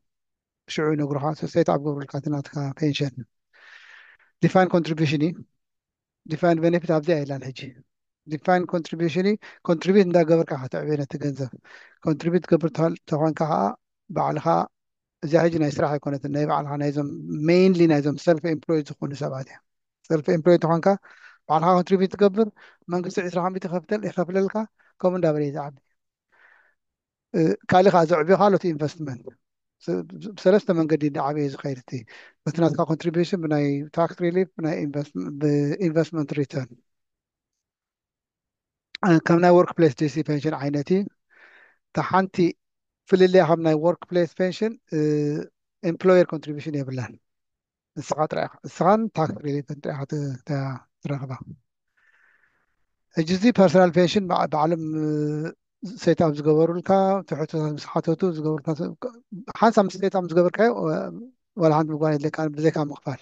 ሽዑ ይነግሩካ ሴት ኣብ ገብሩልካ እቲ ናትካ ፔንሽን ዲፋይን ኮንትሪቢሽን እዩ ዲፋይን ቤኔፊት ኣብዚኣ የላን ሕጂ ዲፋይን ኮንትሪቢሽን ኮንትሪቢዩት እንዳገበርካ ከተዕብየ ነቲ ገንዘብ ኮንትሪቢዩት ትገብር ተኾንካ ከዓ ባዕልካ እዚኣ ሕጂ ናይ ስራሕ ኣይኮነትን ናይ ባዕልካ ናይዞም ሜይንሊ ናይዞም ሰልፍ ኤምፕሎይድ ዝኾኑ ሰባት እያ ሰልፍ ኤምፕሎይድ ተኾንካ ባዕልካ ኮንትሪቢዩት ትገብር መንግስቲ 20 ይኸፍለልካ ከምኡ እንዳበለ ዝዓቢ ካልእ ከዓ ዘዕብዮ ካልኦት ኢንቨስትመንት ብሰለስተ መንገዲ ዓብየ ዝኸይድ እቲ በቲ ናትካ ኮንትሪቢሽን ብናይ ታክስ ሪሊፍ ብናይ ኢንቨስትመንት ሪተርን ከም ናይ ወርክ ፕሌስ ዲሲ ፔንሽን ዓይነት እዩ እታ ሓንቲ ፍልልያ ካብ ናይ ወርክ ፕሌስ ፔንሽን ኤምፕሎየር ኮንትሪቢሽን የብላን ንስኻ ጥራይ ንስኻን ታክስ ሪሊፍን ጥራይካ ትረኽባ ሕጂ እዚ ፐርሰናል ፔንሽን ባዕሎም ሴትኣፕ ዝገበሩልካ ትሕቶታት ምስ ሓተቱ ዝገበሩልካ ሓንሳብ ምስ ሴትኣፕ ዝገበርካዮ ዋላ ሓንቲ ምግባር የድለካ ብዘይካ ምኽፋል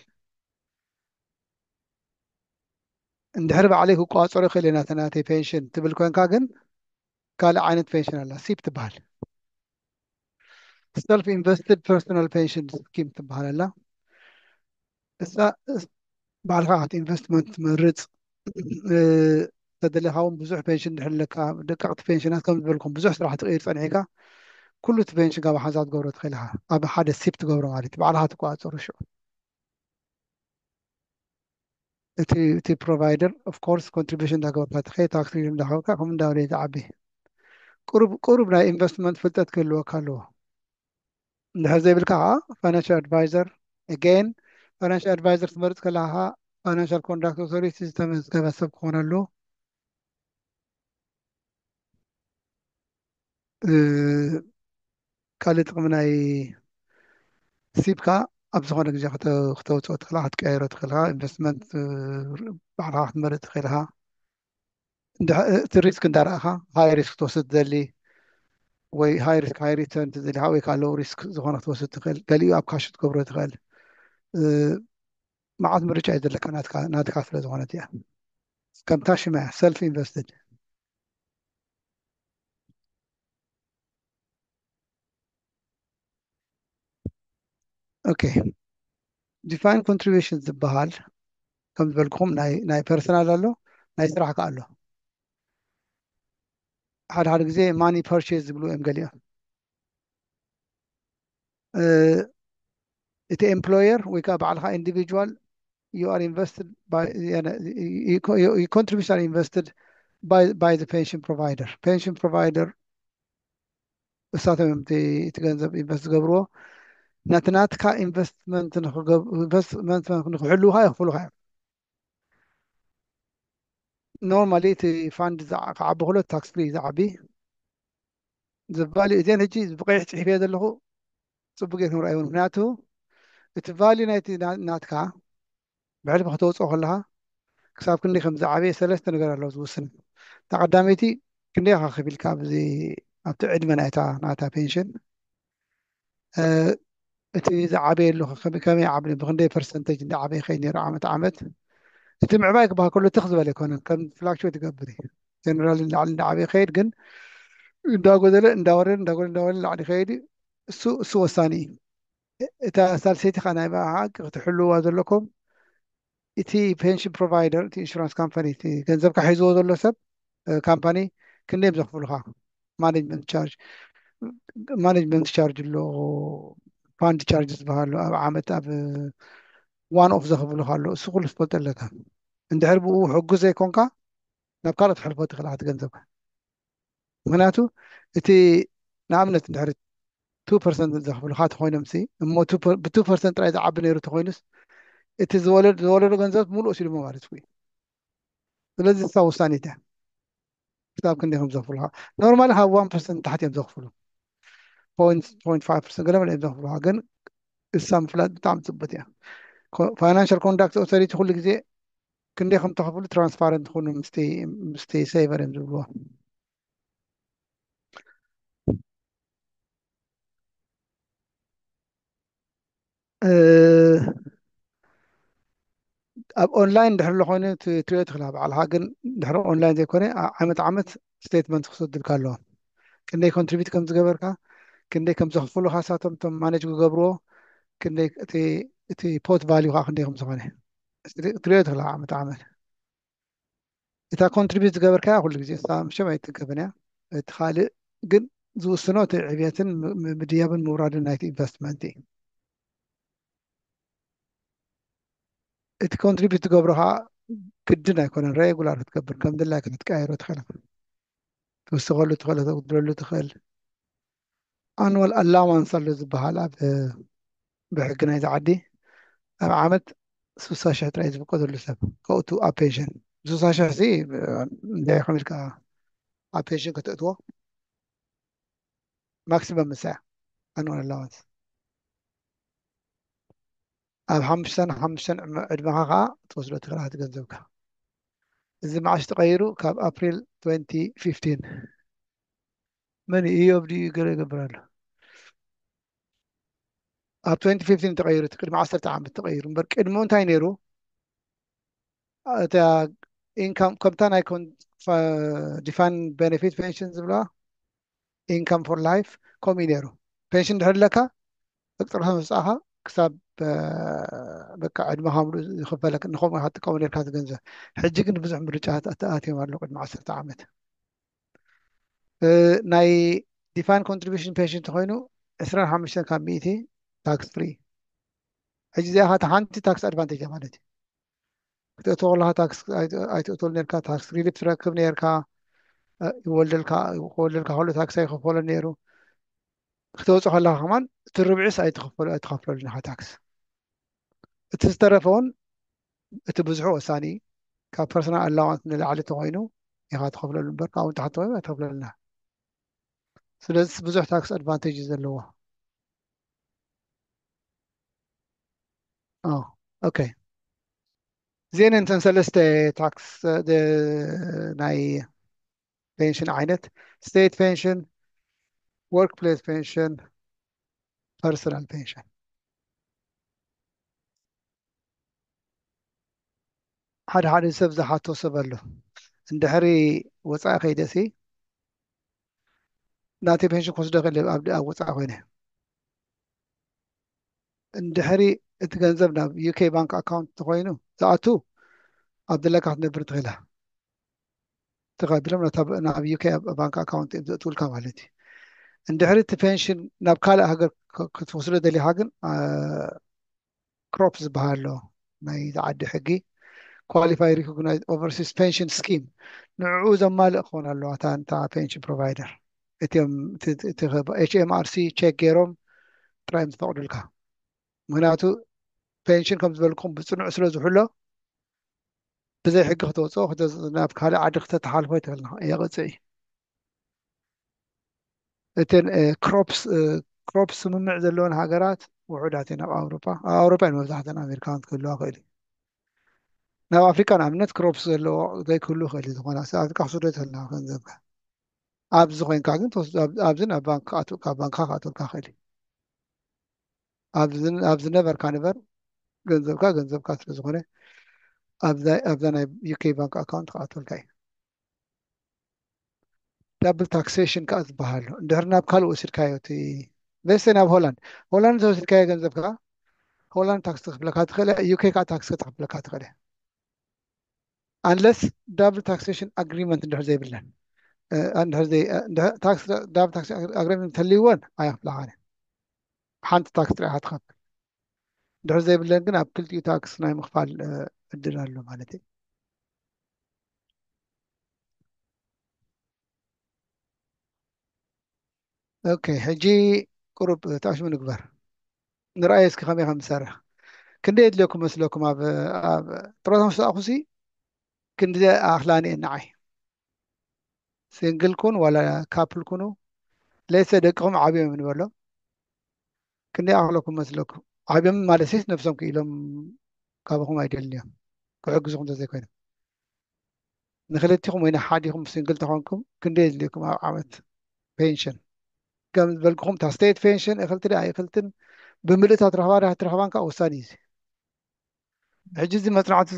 እንድሕሪ ባዕለይ ክቋፀሮ ይኽእል እየ ናተይ ፔንሽን ትብል ኮንካ ግን ካልእ ዓይነት ፔንሽን ኣላ ሲፕ ትበሃል ሰልፍ ኢንቨስትድ ፐርሰናል ፔንሽን ስኪም ትበሃል ኣላ እሳ ባዕልካ ኢንቨስትመንት ትመርፅ تدلي هاون بزح بنشن نحلك دققت بنشنات كم بالكم بزح صراحة تغير صنعيكا كل بنشن قام حزات قبرة تخيلها أبا حدا سيبت قبرة مالي تبعلها تقوى شو تي provider of course contribution دا قبرة تخيل تاكسي دا هوكا هم داولي تعبي قرب نا investment فلتت كله كله ده زي بالكها financial advisor again financial advisor تمرت كلها financial conduct authority تمز كذا سب كون له ካልእ ጥቕሚ ናይ ሲብካ ኣብ ዝኾነ ግዜ ክተውፅኦ ትኽእልካ ክትቀያይሮ ትኽእልካ ኢንቨስትመንት ባዕልካ ክትመርፅ ትኽእልካ እቲ ሪስክ እንዳረእኻ ሃይ ሪስክ ትወስድ ትደሊ ወይ ሃይ ሪስክ ሃይ ሪተርን ትደሊካ ወይ ከዓ ሎው ሪስክ ዝኾነ ክትወስድ ትኽእል ገሊኡ ኣብ ካሽ ትገብሮ ትኽእል መዓት ምርጫ እዩ ዘለካ ናትካ ስለ ዝኾነት እያ ከምታ ሽማ ሰልፍ ኢንቨስትድ ኦኬ ዲፋይን ኮንትሪቢሽን ዝበሃል ከም ዝበልኩኹም ናይ ፐርሰናል ኣሎ ናይ ስራሕካ ኣሎ ሓደ ሓደ ግዜ ማኒ ፐርቼዝ ዝብሉ እዮም ገሊኦም እቲ ኤምፕሎየር ወይ ከዓ ባዕልካ ኢንዲቪጁዋል you are invested by you contribution are invested by the pension provider pension provider እሳቶም እዮም እቲ ገንዘብ ኢንቨስት ዝገብርዎ ናቲ ናትካ ኢንቨስትመንት ንክሕልውካ ይኽፍሉካ እዮም ኖርማሊ እቲ ፋንድ ክዓቢ ከሎ ታክስ ፍሪ ዝዓቢ ዝባሊ እዚአን ሕጂ ብቀይሕ ፅሒፍየ ዘለኹ ፅቡቅ ጌር ክንርአዮ ምክንያቱ እቲ ቫሊ ናይቲ ናትካ ብሕልፊ ክተውፅኦ ከለካ ክሳብ ክንደይ ከም ዝዓበየ ሰለስተ ነገር ኣለዎ ዝውስን ተቀዳመይቲ ክንደይ ካ ከፊልካ ብዚ ኣብቲ ዕድመ ናታ ፔንሽን እቲ ዝዓበየሉ ከመይ ዓብኒ ብክንደይ ፐርሰንቴጅ እንዳዓበየ ከይ ነይሩ ዓመት ዓመት እቲ ምዕባይ ክበሃል ከሎ ትኽ ዝበለ ኣይኮነን ከም ፍላክቹዌት ይገብር እዩ ጀነራል ላዕሊ እንዳዓበየ ከይድ ግን እንዳጎደለ እንዳወረደ እንዳጎደለ እንዳወረደ ላዕሊ ከይድ እሱ ወሳኒ እዩ እታ ሳልሰይቲ ካ ናይ ሓቂ ክትሕልዋ ዘለኩም እቲ ፔንሽን ፕሮቫይደር እቲ ኢንሹራንስ ካምፓኒ እቲ ገንዘብካ ሒዝዎ ዘሎ ሰብ ካምፓኒ ክንደይ ዘኽፍሉካ ማኔጅመንት ቻርጅ ማኔጅመንት ቻርጅ ኣሎ ፋንድ ቻርጅ ዝበሃሉ ኣብ ዓመት ኣብ ዋን ኦፍ ዘኽፍሉካ ኣሎ እሱ ኩሉ ትፈልጦ ኣለካ እንድሕር ብኡ ሕጉዝ ዘይኮንካ ናብ ካልኦት ሕልፎ ትኽእል ኢካ ገንዘብካ ምክንያቱ እቲ ንኣብነት እንድሕር 2% ዘኽፍሉካ ተኮይኖም እሞ ብ2% ጥራይ ዝዓቢ ነይሩ ተኮይኑስ እቲ ዝወለዶ ገንዘብ ሙሉእ ሲሉ ማለት እዩ ስለዚ እሳ ውሳኔት እያ ክሳብ ክንደይ ከም ዘኽፍሉካ ኖርማሊ ካብ 1% ታሕቲ እዮም ዘኽፍሉ 0.5% ገለ እዮም ዘኽፍሉካ ግን እሳ ምፍላጥ ብጣዕሚ ፅቡቅ እያ ፋይናንሻል ኮንዳክት ኦቶሪቲ ኩሉ ግዜ ክንደይ ከም ተኽፍሉ ትራንስፓረንት ክኾኑ ምስቲ ሴቨር እዮም ዝብልዎ ኣብ ኦንላይን ድሕር ሎ ኮይኑ ትሪኦ ትኽእልካ በዓልካ ግን ድሕሪ ኦንላይን ዘይኮነ ዓመት ዓመት ስቴትመንት ክሰድልካ ኣለዎ ክንደይ ኮንትሪቢዩት ከም ዝገበርካ ክንደይ ከም ዘኽፍሉካ ሳቶም ቶም ማኔጅ ክገብርዎ ክንደይ እቲ ፖት ቫሊዩ ከዓ ክንደይ ከም ዝኾነ ትሪኦ ትኽእልካ ዓመት ዓመት እታ ኮንትሪቢዩት ዝገበርካ ኩሉ ግዜ እሳ ምሸም ኣይትገበን እያ እቲ ካልእ ግን ዝውስኖ እቲ ዕብየትን ምድያብን ምውራድን ናይቲ ኢንቨስትመንት እዩ እቲ ኮንትሪቢዩት ትገብሮ ከዓ ግድን ኣይኮነን ሬጉላር ክትገብር ከም ድላይ ክትቀያይሮ ትኽእል ትውስኸሉ ትኽእል ተጉድለሉ ትኽእል ኣንዋል ኣላዋንስ ኣሎ ዝበሃል ኣብ ብሕጊ ናይዚ ዓዲ ኣብ ዓመት 60,000 ጥራይ ዝፍቀደሉ ሰብ ከእቱ ኣብ ፔንሽን 60,000 እንታይ ከመይ ኢልካ ኣብ ፔንሽን ከተእትዎ ማክሲመም ምሳያ ኣንዋል ኣላዋንስ ኣብ 5 ዕድመኻ ከዓ ትወስዶ ትኽእል እቲ ገንዘብካ እዚ መዓሽ ተቐይሩ ካብ ኣፕሪል 2015 መን ኢዮብ ድዩ ገለ ይገብር ኣሎ ኣብ 2015 ተቐይሩ እቲ ቅድሚ 10 ዓመት ተቐይሩ እምበር ቅድሙ እንታይ ነይሩ እታ ኢንካም ከምታ ናይ ዲፋይን ቤኔፊት ፔንሽን ዝብለዋ ኢንካም ፎር ላይፍ ከምኡ ነይሩ ፔንሽን ድሕር ለካ እቅጥርካ ምብፃእካ ክሳብ በቃ ዕድመኻ ምሉእ ዝኽፈለክ ንኸምኡ ኢኻ ትጥቀመሉ ነርካ እቲ ገንዘብ። ሕጂ ግን ብዙሕ ምርጫታት ተኣትዮም ኣሎ ቅድሚ 10 ዓመት። ናይ ዲፋይን ኮንትሪቢሽን ፔንሽን እንተኮይኑ 25 ካብ 100 ታክስ ፍሪ። ሕጂ እዚኣ ኸ ሓንቲ ታክስ ኣድቫንቴጅ እያ ማለት እዩ። ክትእትዎ ከለካ ታክስ ኣይትእትወሉ ነርካ፣ ታክስ ሪሊፍ ትረክብ ነርካ፣ ይወልደልካ ክወልደልካ ከሎ ታክስ ኣይክፈሎ ነይሩ። ክትወፅእ ከለካ ከማን እቲ ርብዒስ ኣይትኸፍለሉ ኢኻ ታክስ። እቲ ዝተረፈ እውን እቲ ብዙሑ ወሳኒ እዩ። ካብ ፐርሰናል ኣላዋንስ ንላዕሊ እንተኮይኑ ኢኻ ትኸፍለሉ እምበር ካብኡ ታሕቲ ኮይኑ ኣይትኸፍለሉና። ስለዚ ብዙሕ ታክስ ኣድቫንቴጅ እዩ ዘለዎ። ኦኬ እዚአን እንተን ሰለስተ ታክስ ናይ ፔንሽን ዓይነት ስቴት ፔንሽን፣ ወርክ ፕሌስ ፔንሽን፣ ፐርሰናል ፔንሽን። ሓደ ሓደ ሰብ ዝሓቶ ሰብ ኣሎ እንድሕሪ ወፃኢ ከይደሲ ናተይ ፔንሽን ክወስዶ ክእል ኣብ ወፃኢ ኮይነ እንድሕሪ እቲ ገንዘብ ናብ ዩኬ ባንክ ኣካውንት እንተኮይኑ ዝኣቱ ኣብ ዘለካ ክትነብር ትኽእላ ተቐቢሎም ናብ ዩኬ ባንክ ኣካውንት እዮም ዘእትውልካ ማለት እዩ። እንድሕሪ እቲ ፔንሽን ናብ ካልእ ሃገር ክትወስዶ ደሊኻ ግን ክሮፕ ዝበሃል ኣሎ ናይ ዝዓዲ ሕጊ ኳሊፋይ ሪኮግናይዝድ ኦቨርሲስ ፔንሽን ስኪም ንዕኡ ዘማልእ ክኾን ኣለዋ እታ ፔንሽን ፕሮቫይደር። እትዮም ኤችኤምኣርሲ ቼክ ገይሮም ጥራይ ዝፈቅዱልካ። ምክንያቱ ፔንሽን ከም ዝበልኩም ብፅኑዕ ስለ ዝሕሎ ብዘይ ሕጊ ክትወፅኦ ናብ ካልእ ዓዲ ክተተሓልፎ ይትኽእልና የቕፅእ እዩ። እተን ክሮፕስ ስምምዕ ዘለዎን ሃገራት ውሑዳት እየን። ኣብ ኣውሮፓ ኣብ ኣውሮፓ መብዛሕትአን ኣሜሪካን ክህልዋ ክእል እዩ። ናብ ኣፍሪካ ንኣብነት ክሮፕስ ዘለዎ ዘይክህሉ ይኽእል እዩ። ዝኾነ ኣፍሪካ ክስዶ ይትኽእልና ገንዘብካ ኣብዚ ኮይንካ ግን ኣብዚ ናብ ባንክ ካብ ባንክካ ክኣትወልካ ክእል እዩ። ኣብዚ ነበርካ ንበር ገንዘብካ ስለዝኾነ ኣብዛ ናይ ዩኬ ባንክ ኣካውንት ክኣትወልካ እዩ። ዳብል ታክሴሽን ከዓ ዝበሃል እንድሕር ናብ ካልእ ወሲድካዮ እቲ ለሰ ናብ ሆላንድ ተወሲድካዮ ገንዘብካ ሆላንድ ታክስ ትኽፍለካ ትኽእል፣ ዩኬ ከዓ ታክስ ክትኽፍለካ ትኽእል አንለስ ዳብል ታክሴሽን ኣግሪመንት እንድሕር ዘይብለን ዳብል ታክስ ኣግሪመንት እንተልይወን ኣየኽፍላኻን ሓንቲ ታክስ ጥራይ ኢኻ ትኸፍል። እንድሕር ዘይብለን ግን ኣብ ክልቲኡ ታክስ ናይ ምኽፋል እድል ኣሎ ማለት እዩ። ኦኬ ሕጂ ቁሩብ ተኣሽሙ ንግበር ንርኣየ እስኪ ከመይ ከም ዝሰርሕ ክንደይ የድልየኩም መስለኩም? ኣብ ጥረታ ምስ ተኣኹሲ ክንዲ ኣኽላኒ ንዓይ ሲንግል ኩን ዋላ ካፕል ኩኑ ለይሰ ደቅኹም ዓብዮም ንበሎ ክንደይ ኣኽለኩም መስለኩም? ዓብዮም ማለት ሴት ነፍሶም ክኢሎም ካብኹም ኣይደልን እዮም ክሕግዙኹም ተዘይኮይኖም ንክልቲኹም ወይ ሓዲኹም ሲንግል ተኾንኩም ክንደይ የድልየኩም ኣብ ዓመት ፔንሽን? ከም ዝበልክኹም እታ ስቴት ፔንሽን እኽልቲ ኣይኽልትን ብምልእታ ትረኽባን ከዓ ውሳኒ እዩ። ሕጂ እዚ መፅናዕቲ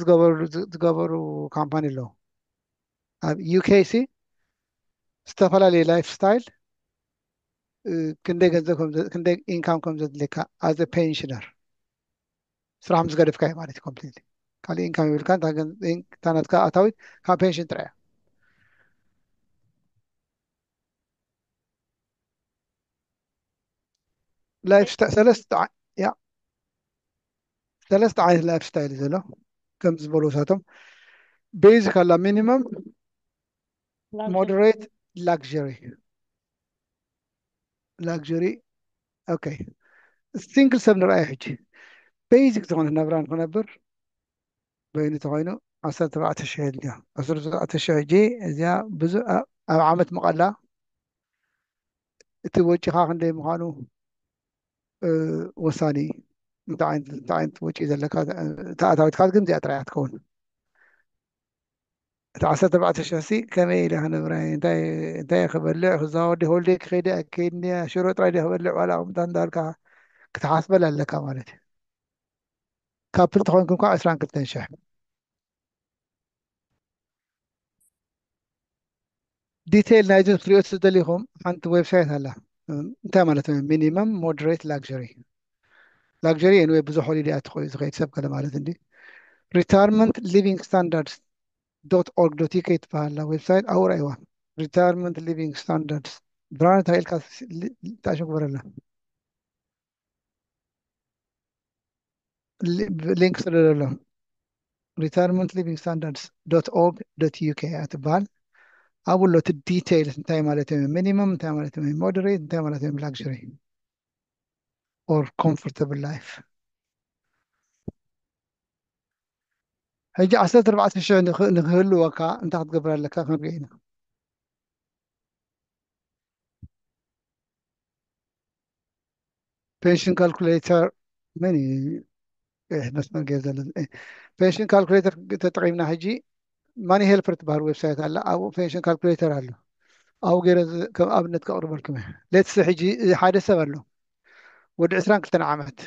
ዝገበሩ ካምፓኒ ኣለዉ ኣብ ዩኬሲ ዝተፈላለየ ላይፍ ስታይል ክንደይ ኢንካም ከም ዘድልየካ ኣዘ ፔንሽነር ስራሕ ምስ ገደፍካ እዩ ማለት እዩ። ኮምፕሊትሊ ካሊእ ኢንካም ይብልካ እታ ናትካ ኣታዊት ካብ ፔንሽን ጥራያ ላይፍ ሰለስተ ዓይነት ላይፍ ስታይል እዩ ዘሎ ከም ዝበሉ ውሳቶም ቤዚክ ኣላ ሚኒመም ሞደሬት ላግዠሪ ኦኬ ሲንግል ሰብ ንርአየ ሕጂ ቤዚክ ዝኾነ ነብራ ንክነብር በይኑ ተኮይኑ 14,000 የድልዮ 14,000 ሕጂ እዚኣ ብዙ ኣብ ዓመት መቐላ እቲ ወጪኻ ክንደይ ምዃኑ ወሳኒ እንታይ ዓይነት ወጪ ዘለካ ተኣታዊትካ ግን እዚኣ ጥራይ ትከውን እቲ 14,000 ሲ ከመይ ኢለ ክነብራ እንታይ ክበልዕ ክዛወዲ ሆልደይ ክኸይደ ከይድኒ ሽሮ ጥራይ ክበልዕ ዋላ ቁምጣ እንዳልካ ክትሓስበል ኣለካ ማለት እዩ። ካፕል ተኮይንኩም ከዓ 22,000 ዲቴይል ናይዚ ክትሪኦ ትደሊኹም ሓንቲ ዌብሳይት ኣላ እንታይ ማለት ሚኒመም ሞደሬት ላግዠሪ ላግዠሪ ኤንዌ ብዙሕ ሆሊዴይ ኣትኮዩ ዝኸይድ ሰብ ከለ ማለት እንዲ ሪታርመንት ሊቪንግ ስታንዳርድስ ዶት ኦርግ ዶት ዩኬ ትበሃላ ዌብሳይት ኣብኡ ራእይዋ ሪታርመንት ሊቪንግ ስታንዳርድስ ብርሃነ እንታይ ኢልካ ተኣሸ ግበረላ ሊንክ ስለ ዘሎ ሪታርመንት ሊቪንግ ስታንዳርድስ ዶት ኦርግ ዶት ዩኬ ትበሃል ኣብኡ ሎ እቲ ዲቴይልስ እንታይ ማለት እዮም ሚኒመም እንታይ ማለት እዮም ሞደሬት እንታይ ማለት እዮም ላግዠሪ ኦር ኮምፎርታብል ላይፍ ሕጂ 14,000 ንክህልወካ እንታይ ክትገብር ኣለካ ክንሪኦ ኢና ፔንሽን ካልኩሌተር መን እዩ መስመር ገይር ዘሎ ፔንሽን ካልኩሌተር ተጠቂምና ሕጂ ማኒ ሄልፐር ትበሃል ዌብሳይት ኣላ ኣብኡ ፔንሽን ካልኩሌተር ኣሎ ኣብኡ ገይረ ከም ኣብነት ከቕርበልኩም እየ ሌትስ ሕጂ ሓደ ሰብ ኣሎ ወዲ 22 ዓመት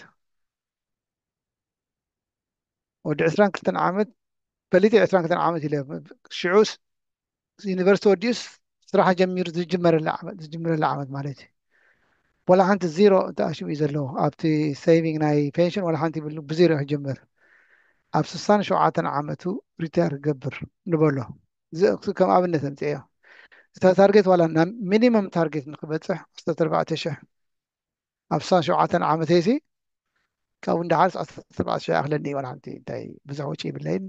ወዲ 22 ዓመት በሊት 22 ዓመት ኢለ ሽዑ ዩኒቨርሲቲ ወዲኡስ ስራሕ ጀሚሩ ዝጅመረላ ዓመት ማለት እዩ ወላ ሓንቲ ዜሮ ተኣሽሙ እዩ ዘለዎ ኣብቲ ሴቪንግ ናይ ፔንሽን ወላ ሓንቲ ይብሉ ብዜሮ ክጅምር ኣብ 67 ዓመቱ ሪታየር ክገብር ንበሎ ከም ኣብነት ኣምፅዮ እታ ታርጌት ዋላ ሚኒመም ታርጌት ንክበፅሕ 14,000 ኣብ 67 ዓመት ሲ ካብኡ እንዳሓርስ 14,000 ኣክለኒ ወላ ሓንቲ እንታይ ብዙሕ ውጪ ይብለይን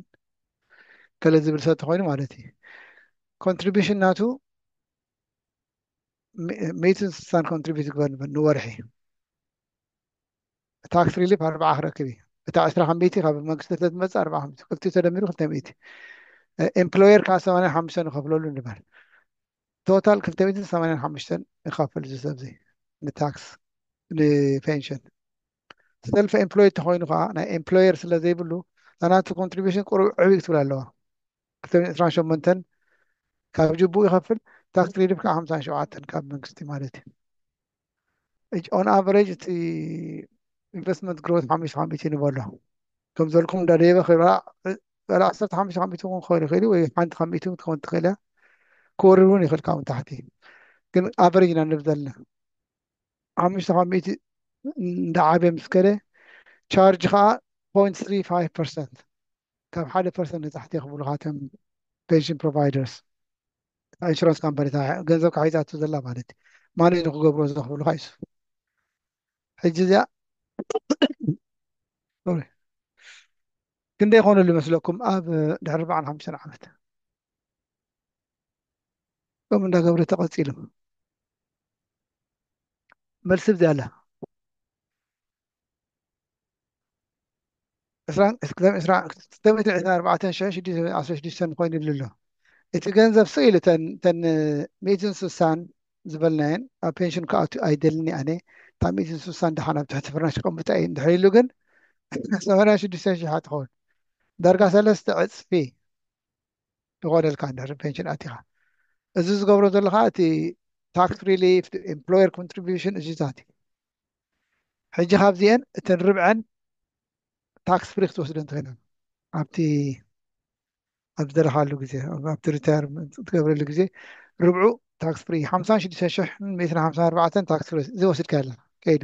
ከለ ዝብል ሰብ ተኮይኑ ማለት እዩ ኮንትሪቢሽን ናቱ 160 ኮንትሪቢዩት ግበር ንወርሒ ታክስ ሪሊፍ 4 ክረክብ እዩ እታ 20 ከመይቲ ካብ መንግስቲ ትመፅእ 4 ክልቲኡ ተደሚሩ 200 ኤምፕሎየር ካብ 85 ንከፍለሉ ንበል ቶታል 285 ይከፍል እዚ ሰብ እዚ ንታክስ ንፔንሽን ሰልፍ ኤምፕሎይድ ተኮይኑ ከዓ ናይ ኤምፕሎየር ስለ ዘይብሉ ናቱ ኮንትሪቢሽን ቁሩብ ዕብይ ክትብል ኣለዋ 228 ካብ ጅቡኡ ይከፍል ታክስ ሪሊፍ ከዓ 57 ካብ መንግስቲ ማለት እዩ ኦን ኣቨሬጅ እቲ ኢንቨስትመንት ግሮት 5 ንበሎ ከም ዘልኩም እንዳደየበ ክይራ 15 ከሚቱ ክኸውን ይኽእል ወይ ሓንቲ ከሚቱ ክትከውን ትኽእል እያ ክወርድ እውን ይኽእል ካብኡ ታሕቲ ግን ኣቨሬጅ ኢና ንብል ዘለና 5 ከሚቱ እንዳዓበየ ምስ ከደ ቻርጅ ከዓ 0.35% ካብ 1% ንታሕቲ የኽብሉካ እቶም ፔንሽን ፕሮቫይደርስ ኢንሹራንስ ካምፓኒታ ገንዘብ ካሒዛቱ ዘላ ማለት እዩ ማኔጅ ንክገብሮ ዘኽብሉካ ይሱ ሕጂ እዚኣ ክንደይ ይኾነሉ ይመስለኩም ኣብ ድሕሪ 45 ዓመት ከምኡ እንዳገብረ ተቐፂሉ መልሲ ብዚ ኣላ 224,616 ኮይኑ ይብሉ ኣሎ እቲ ገንዘብ ስኢሉ ተን 160 ዝበልናየን ኣብ ፔንሽን ክኣቱ ኣይደልኒ ኣነ እታ 160 እንዳሓና ብትሕቲ ፍርናሽ ቀምጣ እዩ እንድሕር ኢሉ ግን 86,000 ትኸውን ዳርጋ 3 ዕፅፊ ይኮነልካ እንድሕሪ ፔንሽን ኣቲኻ እዚ ዝገብሮ ዘለካ እቲ ታክስ ሪሊፍ ኤምፕሎየር ኮንትሪቢሽን እዚታት እዩ ሕጂ ካብዚአን እተን ርብዐን ታክስ ፍሪ ክትወስደን ትኽእለን ኣብቲ ኣብ ዝደለካሉ ግዜ ኣብቲ ሪታየርመንት ትገብረሉ ግዜ ርብዑ ታክስ ፍሪ 56,154 ታክስ ፍሪ እዚ ወሲድካ ኣለካ ከይዱ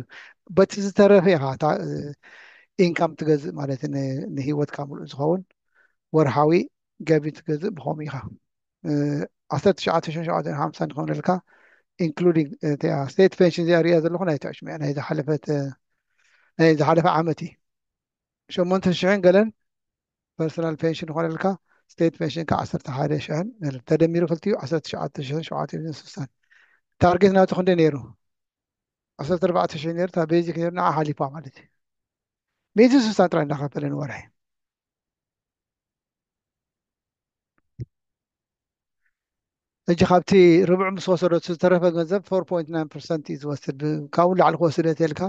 በቲ ዝተረፈ ኢኻ ኢንካም ትገዝእ ማለት ንሂወትካ ሙሉእ ዝኸውን ወርሓዊ ገቢ ትገዝእ ብከምኡ ኢኻ 19,750 ንኸውነልካ ኢንክሉዲንግ ስቴት ፔንሽን እዚኣ ሪኣ ዘለኹ ናይ ተዕሽሚያ ናይ ዝሓለፈ ዓመት እዩ 8,000 ገለን ፐርሰናል ፔንሽን ይኮነልካ ስቴት ፔንሽን ከዓ 11,000 ተደሚሩ ክልቲኡ 19,760 ታርጌት ናቱ ክንደይ ነይሩ 14,000 ነይሩ እታ ቤዚክ ነይሩ ንዓ ሓሊፋ ማለት እዩ 160 ጥራይ እንዳኸፈለ ንወርሒ ሕጂ ካብቲ ርብዕ ምስ ወሰዶ ዝተረፈ ገንዘብ 4.9% እዩ ዝወስድ ካብኡ ላዕሊ ክወስድ እተልካ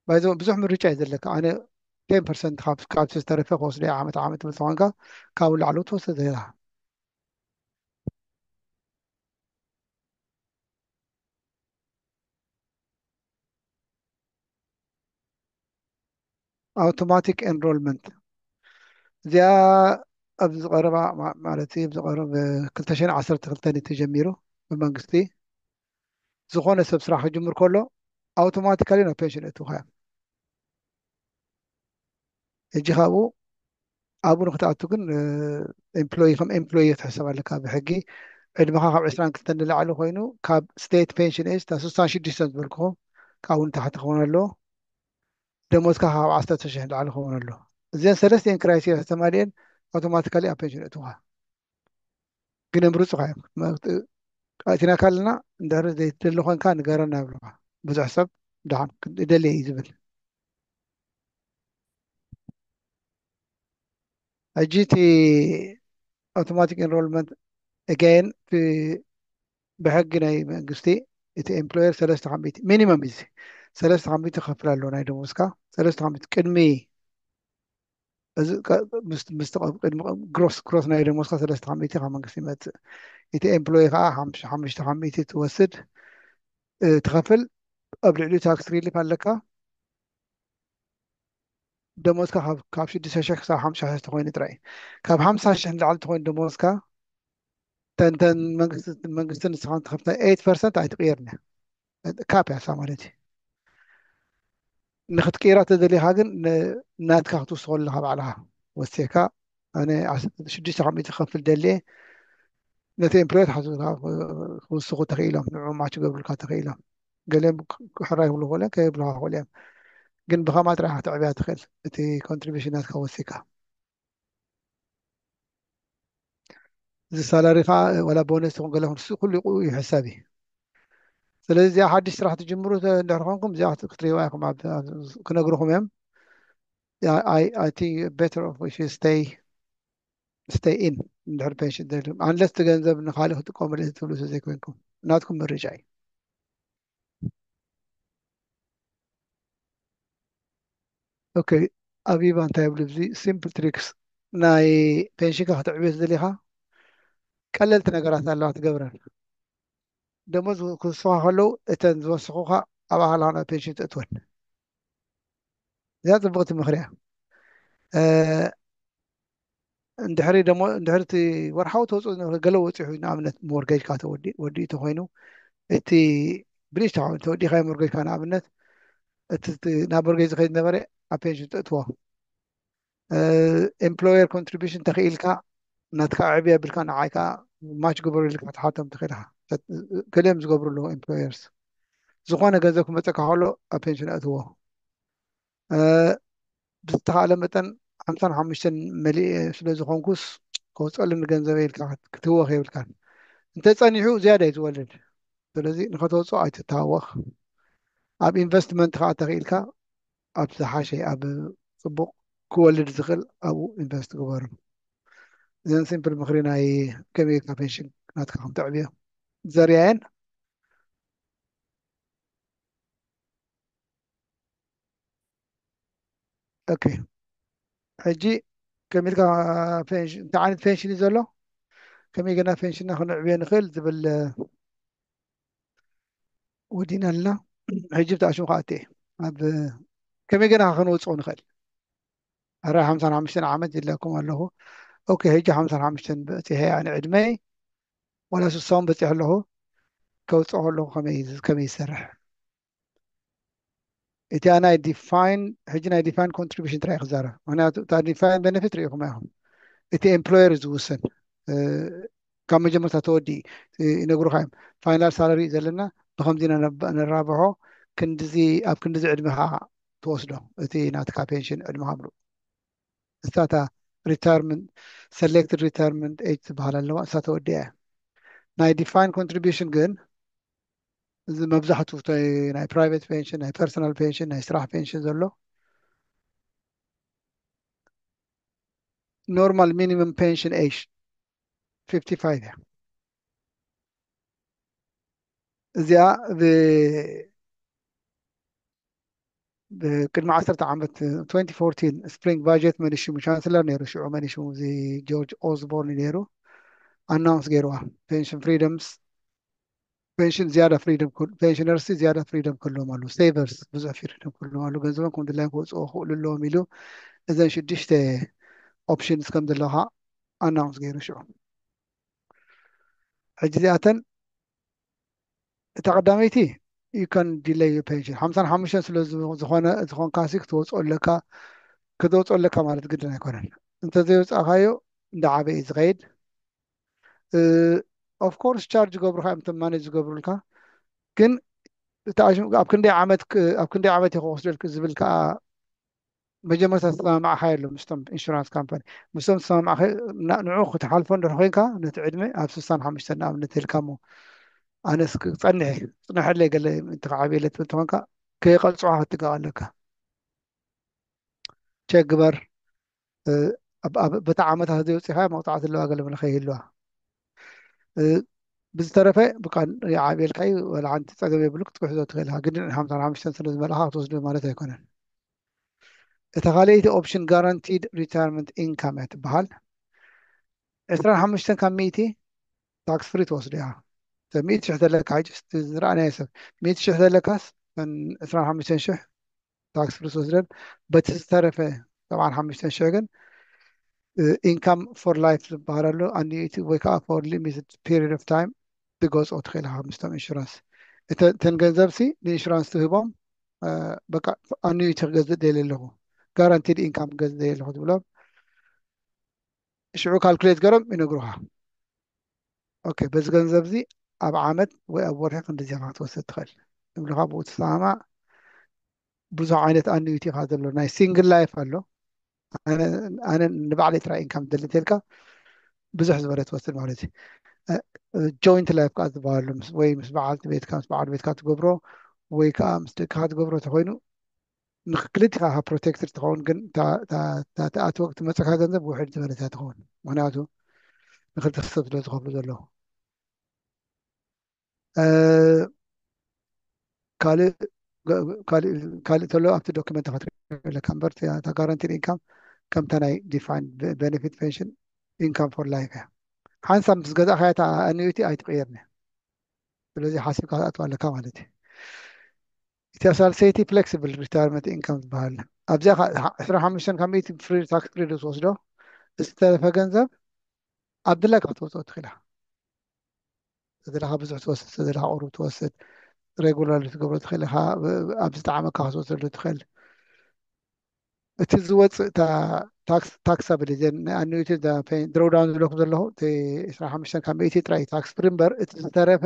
ባይዞ ብዙሕ ምርጫ እዩ ዘለካ ኣነ 10% ካብቲ ዝተረፈ ክወስደ ዓመት ዓመት ብል ተኾንካ ካብኡ ላዕሉ ትወስድ ኢኻ ኣውቶማቲክ ኤንሮልመንት እዚኣ ኣብ ዝቐረባ ማለት ብዝቐረብ 2012 ተጀሚሩ ብመንግስቲ ዝኾነ ሰብ ስራሕ ክጅምር ከሎ ኣውቶማቲካሊ ናብ ፔንሽን እትውካ ሕጂ ካብኡ ኣብኡ ንክትኣቱ ግን ኤምፕሎይ ከም ኤምፕሎይ ትሕሰብ ኣለካ ብሕጊ ዕድመኻ ካብ 22 ንላዕሊ ኮይኑ ካብ ስቴት ፔንሽን ኤጅ ta 66 ዝበልክኹም ካብኡ ንታሕቲ ክኸውን ኣለዎ ደሞዝካ ካብ 10,000 ንላዕሊ ክኸውን ኣለዎ እዚአን ሰለስቲአን ክራይቴርያ ተማሊአን ኣውቶማቲካሊ ኣብ ፔንሽን እትውካ ግን የምርፁካ እዮም ኣእቲና ካለና እንድሕሪ ዘይትደሊ ኮንካ ንገረና ይብሉካ ብዙሕ ሰብ ድሓን ይደልየ እዩ ዝብል ሕጂ እቲ ኣውቶማቲክ ኤንሮልመንት again ብሕጊ ናይ መንግስቲ እቲ ኤምፕሎየር 3 ሚኒመም እዩ ሰለስተ ከሚት ከፍል ኣለዎ ናይ ደሞዝካ ሰለስተ ከሚት ቅድሚ እዚ ቅድሚ ግሮስ ናይ ደሞዝካ ሰለስተ ከሚት ካብ መንግስቲ ይመፅእ እቲ ኤምፕሎይ ከዓ ሓሙሽተ ከሚት ትወስድ ትኸፍል ኣብ ልዕሊኡ ታክስ ሪሊፍ ኣለካ ደሞዝካ ካብ 6,000 ክሳብ 50,000 ተኮይኑ ጥራይ ካብ 50,000 ንላዕሊ ተኮይኑ ደሞዝካ ተንተን መንግስትን ንስኻን ትኸፍታ 8% ኣይትቅየርና ካፕ ያሳ ማለት እዩ ንክትቅይራ ተደሊኻ ግን ናትካ ክትውስኮ ኣለካ ባዕልኻ ወሲካ ኣነ 6 ከሚት ክኸፍል ደልየ ነቲ ኤምፕሎየር ክውስኹ ተኽኢሎም ንዑ ማች ገብሩልካ ተኽኢሎም ገሊኦም ሕራ ይብሉ ኮለን ከየብልካ ክእሉ እዮም ግን ብኸማ ጥራይ ክትዕብያ ትኽእል እቲ ኮንትሪቢሽን ናትካ ወሲካ እዚ ሳላሪ ከዓ ዋላ ቦነስ ይኹን ገለ ይኹን ኩሉ ይሕሰብ እዩ ስለዚ እዚኣ ሓድሽ ስራሕ ትጅምሩ እንድሕር ኮንኩም እዚኣ ክትሪእዋ ኢኹም ክነግርኩም እዮም I think better off if you stay in እንድሕር ፔንሽን ደልዮም አንለስ እቲ ገንዘብ ንካሊእ ክትጥቀመሉ ትብሉ ዘይኮንኩም ናትኩም ምርጫ እዩ ኦኬ ኣቢባ እንታይ ይብሉ እዚ ሲምፕል ትሪክስ ናይ ፔንሽንካ ክትዕብዮ ዝደሊኻ ቀለልቲ ነገራት ኣለዋ ትገብረን ደሞዝ ክውስኻ ከለዉ እተን ዝወስኹካ ኣብ ኣካልካ ናብ ፔንሽን ተእትወን እዚኣ ፅቡቅቲ ምክሪ እያ እንድሕሪ እቲ ወርሓዊ ተውፅኦ ገለ ወፂሑ ንኣብነት ሞርጌጅካ ወዲኡ ተኮይኑ እቲ ብሊሽ ተወዲእካ ሞርጌጅካ ንኣብነት እቲ ናብ ሞርጌጅ ዝኸይድ ነበረ ኣብ ፔንሽን ተእትዎ ኤምፕሎየር ኮንትሪቢሽን ተኽኢልካ ናትካ ዕብየ ብልካ ንዓይካ ማች ግበሩ ኢልካ ትሓቶም ትኽእል ኢኻ ገሊኦም ዝገብሩ ኣለዉ ኤምፕሎየርስ ዝኾነ ገንዘብ ክመፀካ ከሎ ኣብ ፔንሽን ኣእትዎ ብዝተኻእለ መጠን 55 መሊእ ስለ ዝኾንኩስ ከውፀሉ ገንዘበ ኢልካ ክትህወኽ የብልካን እንተፀኒሑ ዝያዳ እዩ ዝወልድ ስለዚ ንኸተወፅኦ ኣይትታወኽ ኣብ ኢንቨስትመንት ከዓ ተኽኢልካ ኣብ ዝሓሸ ኣብ ፅቡቅ ክወልድ ዝኽእል ኣብኡ ኢንቨስት ግበሩ እዘን ሲምፕል ምክሪ ናይ ከመይ ጌርካ ፔንሽን ናትካ ከም ተዕብዮ ዘርያየን ኦኬ ሕጂ ከመይ ኢልካ ፔንሽን እንታይ ዓይነት ፔንሽን እዩ ዘሎ ከመይ ገና ፔንሽንና ክንዕብዮ ንኽእል ዝብል ወዲና ኣለና ሕጂ ብተኣሽሙ ከዓ እትየ ኣብ ከመይ ገና ክንወፅኦ ንኽእል ኣራ 55 ዓመት ይድለኩም ኣለኹ ኦኬ ሕጂ 55 በፂሐ ዕድመይ ዋላ 60 በፂሕ ኣለኹ ከውፅኦ ከለኹ ከመይ ይሰርሕ እቲ ናይ ዲፋይን ሕጂ ናይ ዲፋይን ኮንትሪቢሽን ጥራይ ክዛረብ ምክንያቱ እታ ዲፋይን ቤነፊት ሪኢኹም ኢኹም እቲ ኤምፕሎየር ዝውስን ካብ መጀመርታ ተወዲ ይነግሩካ እዮም ፋይናል ሳላሪ ዘለና ብከምዚ ነራብሖ ክንዲዚ ኣብ ክንዲዚ ዕድሜኻ ትወስዶ እቲ ናትካ ፔንሽን ዕድሜኻ ምሉ እሳታ ሪታርመንት ሰሌክትድ ሪታርመንት ኤጅ ትበሃል ኣለዋ እሳ ተወዲያ ናይ ዲፋይን ኮንትሪቢሽን ግን እዚ መብዛሕትኡ ናይ ፕራይቬት ፔንሽን ናይ ፐርሰናል ፔንሽን ናይ ስራሕ ፔንሽን ዘሎ ኖርማል ሚኒመም ፔንሽን ኤጅ 55 እያ እዚኣ ብቅድሚ 10 ዓመት 2014 ስፕሪንግ ባጀት መኒሽሙ ቻንስለር ነይሩ ሽዑ መኒሽሙ እዚ ጆርጅ ኦዝቦርን ነይሩ ኣናውንስ ገይርዋ ፔንሽን ፍሪደምስ ፔንሽን ዝያዳ ፍሪደም ፔንሽነርስ ዝያዳ ፍሪደም ክህልዎም ኣሉ ሴቨርስ ብዙሕ ፍሪደም ክህልዎም ኣሉ ገንዘቦም ከም ድላይም ክወፅኦ ክእሉ ኣለዎም ኢሉ እዘን 6 ኦፕሽንስ ከም ዘለካ ኣናውንስ ገይሩ ሽዑ ሕጂ እዚኣተን እታ ቀዳመይቲ ዩ ካን ዲለይ ፔንሽን 55 ስለ ዝኾንካሲ ክትወፅኦ ኣለካ كدوت لك مالت قدنا يكونن انت زي وصاخايو እንደ ዓበይ ዝኸይድ ኦፍ ኮርስ ቻርጅ ገብሩካ እዮም ማኔጅ ዝገብሩልካ ግን ኣብ ክንደይ ዓመት ኣብ ክንደይ ዓመት ኢኹ ክወስደልክ ዝብል ከዓ መጀመርታ ዝተሰማምዓኻ የሎ ምስቶም ኢንሹራንስ ካምፓኒ ምስቶም ዝተሰማምዓኸ ንዑ ክትሓልፎ እንድሕር ኮንካ ነቲ ዕድመ ኣብ 65 ንኣብነት ኢልካ እሞ ኣነስ ክፀንሕ ፅንሐለይ ገለ እቲ ከዓብየለ ትብል እንተኮንካ ከይቐልፅዖ ክትግቕ ኣለካ ቸክ ግበር በታ ዓመታት ዘይወፂኻ መቕፃዕቲ ኣለዋ ገለ መለኸ ይህልዋ ብዝተረፈ ብቃ ዓብየልካይ ወላ ሓንቲ ፀገም የብሉ ክትኩሕዞ ትኽእልካ ግን 55 ስለ ዝመልእኻ ክትወስዶ ማለት ኣይኮነን እታ ካልአይቲ ኦፕሽን ጋራንቲድ ሪታይርመንት ኢንካም እያ ትበሃል 25 ካብ 100 ታክስ ፍሪ ትወስዶ እያ 100,000 ዘለካ ሕጅ ዝረኣናዮ ሰብ 100,000 ዘለካስ 25,000 ታክስ ፍሪ ትወስደን በቲ ዝተረፈ 75,000 ግን ኢንካም ፎር ላይፍ ዝበሃል ኣሎ ኣኒቲ ወይ ከዓ ፎር ሊሚትድ ፔሪድ ኦፍ ታይም ትገዝኦ ትኽእል ኢኻ ምስቶም ኢንሹራንስ እተን ገንዘብሲ ንኢንሹራንስ ትህቦም በቃ ኣኒቲ ክገዝእ ደልየ ኣለኹ ጋራንቲድ ኢንካም ክገዝእ ደልየ ኣለኹ ትብሎም ሽዑ ካልኩሌት ገሮም ይነግሩኻ ኦኬ በዚ ገንዘብ እዚ ኣብ ዓመት ወይ ኣብ ወርሒ ክንዲዚ ኢኻ ክትወስድ ትኽእል ንብልኻ ብኡ ትሰማማዕ ብዙሕ ዓይነት ኣኒቲ ኢኻ ዘሎ ናይ ሲንግል ላይፍ ኣሎ ኣነ ንባዕለይ ጥራይ ኢንካም ደሊ ተልካ ብዙሕ ዝበለ ትወስድ ማለት እዩ ጆይንት ላይፍ ከዓ ዝበሃሉ ወይ ምስ በዓልቲ ቤትካ ምስ በዓል ቤትካ ትገብሮ ወይ ከዓ ምስ ደቅካ ትገብሮ ተኮይኑ ንክልቲኻ ፕሮቴክትድ ትኸውን ግን እቲ ወቅቲ መፀካ ገንዘብ ውሕድ ዝበለት እያ ትኸውን ምክንያቱ ንክልቲ ክሰብ ስለ ዝኸፍሉ ዘለዉ ካልእ ካልእ ተሎ ኣብቲ ዶክመንት ክትሪለካ እምበር እታ ጋራንቲድ ኢንካም ከምታ ናይ ዲፋይንድ ቤኔፊት ፔንሽን ኢንካም ፎር ላይፍ እያ ሓንሳብ ምስ ገዛእኻ እታ ኣኒዩቲ ኣይትቕየርኒ ስለዚ ሓሲብካ ትኣትዋ ኣለካ ማለት እዩ እቲ ሳልሰይቲ ፍሌክሲብል ሪታይርመንት ኢንካም ዝበሃል ኣብዚኣ 25 ካብ 100 ፍሪ ታክስ ፍሪ ትወስዶ ዝተረፈ ገንዘብ ኣብ ድላይካ ክትወፅኦ ትኽእላ ተደለኻ ብዙሕ ትወስድ ተደለኻ ቁሩብ ትወስድ ሬጉላር ትገብሮ ትኽእል ኢኻ ኣብ ዝጠዓመካ ክትወስደሉ ትኽእል እቲ ዝወፅእ ታክሳብል ኣኒዩቲ ድሮውዳውን ዝብለኩም ዘለኹ እቲ 25 ካብ 100 ጥራይ ታክስ ፍሪ እምበር እቲ ዝተረፈ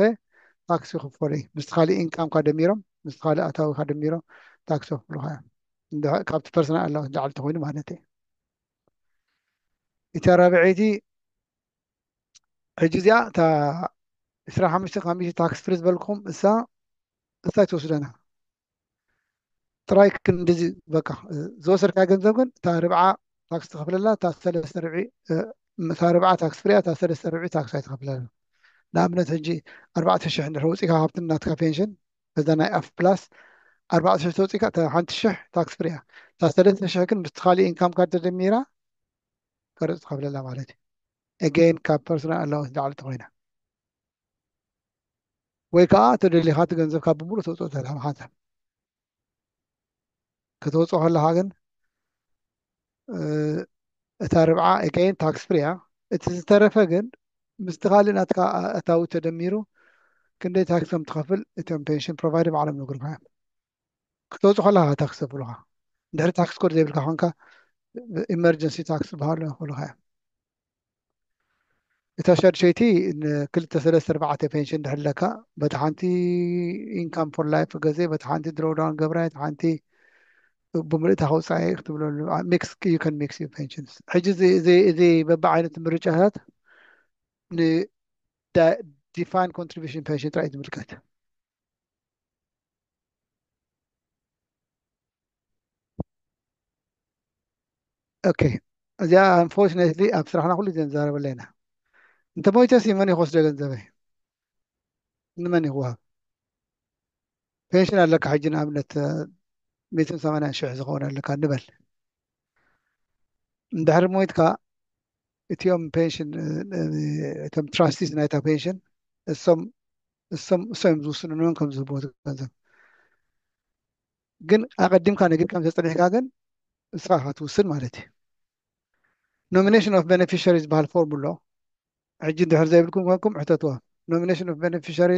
ታክስ ይኽፈሉ እዩ ምስ ካሊእ ኢንካምካ ደሚሮም ምስ ካሊእ ኣታዊካ ደሚሮም ታክስ የኽፍሉካ እዮም ካብቲ ፐርሰናል ኣላው ላዕሊ ተኮይኑ ማለት እዩ እቲ ራብዐይቲ ሕጂ እዚኣ እታ 25 ካብ 100 ታክስ ፍሪ ዝበልኩም እሳ ይትወስደና ጥራይ ክንዲዚ በቃ ዝወሰድካ ገንዘብ ግን እታ ርብዓ ታክስ ትኸፍለላ እታ ሰለስተ ርብዒ እታ ርብዓ ታክስ ፍሪያ እታ ሰለስተ ርብዒ ታክስ ኣይትኸፍለላ ንኣብነት ሕጂ 4,000 እንድሕር ወፂእካ ካብቲ ናትካ ፔንሽን በዛ ናይ ኣፍ ፕላስ 4,000 ተወፂእካ እታ 1,000 ታክስ ፍሪ እያ እታ 3,000 ግን ምስ ካሊእ ኢንካም ካ ተደሚራ ቀረፅ ትኸፍለላ ማለት እዩ ኤጌን ካብ ፐርሰናል ኣላውንስ ላዕሊ ተኮይና ወይ ከዓ ተደሊኻ እቲ ገንዘብካ ብምሉእ ተውፅኦ ትኽእልካ ብሓንሳብ ከተውፅኦ ከለካ ግን እታ ርብዓ ኤጌን ታክስ ፍሪ እያ እቲ ዝተረፈ ግን ምስቲ ካሊእ ናትካ ኣታዊ ተደሚሩ ክንደይ ታክስ ከም ትኸፍል እቶም ፔንሽን ፕሮቫይደር ባዕሎም ነግሩካ እዮም ክትወፅእ ከለካ ታክስ ዘብሉካ እንድሕሪ ታክስ ኮድ ዘይብልካ ኮንካ ኢመርጀንሲ ታክስ ዝበሃሉ ይኽእሉካ እዮም እታ ሸድሸይቲ ንክልተ ሰለስተ ኣርባዕተ ፔንሽን እንድሕር ኣለካ በቲ ሓንቲ ኢንካም ፎር ላይፍ ገዜ በቲ ሓንቲ ድሮውዳውን ገብራይ እቲ ሓንቲ ብምልእታ ከውፃኢ ክትብለሉ ሚክስ ዩ ከን ሚክስ ዩ ፔንሽንስ ሕጂ እዚ በቢ ዓይነት ምርጫታት ንዲፋይን ኮንትሪቢሽን ፔንሽን ጥራይ ዝምልከት ኦኬ እዚኣ አንፎርችኔትሊ ኣብ ስራሕና ኩሉ ግዜ ንዛረበላ ኢና እንተ ሞይተስ መን ይወስዶ ገንዘበይ ንመን ይዋሃብ ፔንሽን ኣለካ ሕጂ ንኣብነት 180,000 ዝኸውን ኣለካ ንበል እንድሕሪ ሞይትካ እትዮም ፔንሽን እቶም ትራስቲስ ናይታ ፔንሽን እሶም እዮም ዝውስኑ ንመን ከም ዝህብዎ ገንዘብ ግን ኣቀዲምካ ነጊድካ ዘፀኒሕካ ግን እስኻ ክትውስን ማለት እዩ ኖሚኔሽን ኦፍ ቤኔፊሻሪ ዝበሃል ፎርም ኣሎ ሕጂ እንድሕር ዘይብልኩም ኮንኩም ሕተትዋ ኖሚኔሽን ኦፍ ቤኔፊሻሪ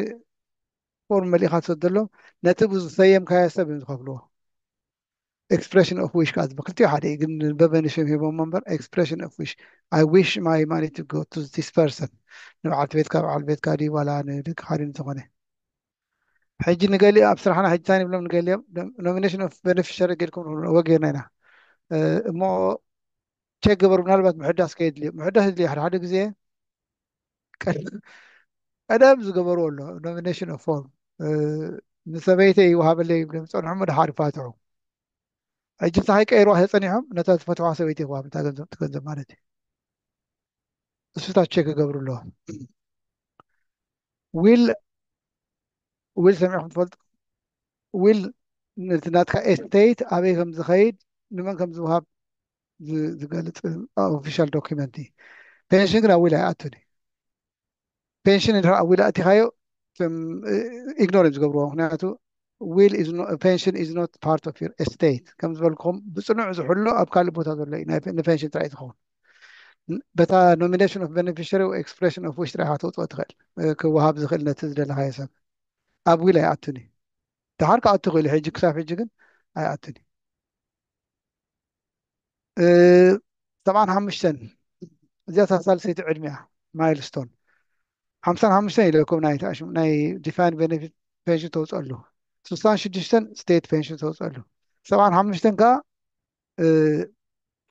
ፎርም መሊእካ ትሰደሎም ነቲ ብዝሰየምካዮ ሰብ እዮም ዝከፍልዎ expression of wish كذا بقولتي حدا يقول ببنشم هي بمنبر expression of wish. I wish my money to go to this person. نبعت بيتك على البيت كاري ولا ندك خارين تغني. حيجي نقول لي بصراحة أنا حاجة ثانية بلون نقول لي nomination of beneficiary قال لكم وجينا هنا مو تشيك قبر من هالبات محدث كيد لي محدث لي حد زين كان أنا بس قبروا له nomination of form نسبيتي وهذا اللي بنسون محمد حاري فاتحه أجل هاي كأي واحد صنيعهم نتاز فتوى سويتي وهم تقدم مالتي سوتا تشيك قبروا له ويل ويل سمعهم فلت ويل نتنات كاستيت أبي كم زخيد نمن كم زوهاب قالت official documentي pension كنا ويل أتوني pension إنها ويل أتي هايو ثم ignorance قبروا هناتو will is not pension is not part of your estate كم زبالكم بصنع زحلو أبكال بوتا دولي إن pension ترايد خون بتا nomination of beneficiary و expression of wish راح تدخل كوهاب زخلنا تزدل هاي سب أب ويل أتوني تحرك أتغل حيجي كساف يجيكن هاي أتوني أه طبعا همشتن زيادة صار سيت علمية مايلستون همسان همشتن لكم ناي تاشم ناي ديفاين بنفيت بنشن توصل له سوسان شدشتن ستيت بنشن توصل له طبعا همشتن كا أه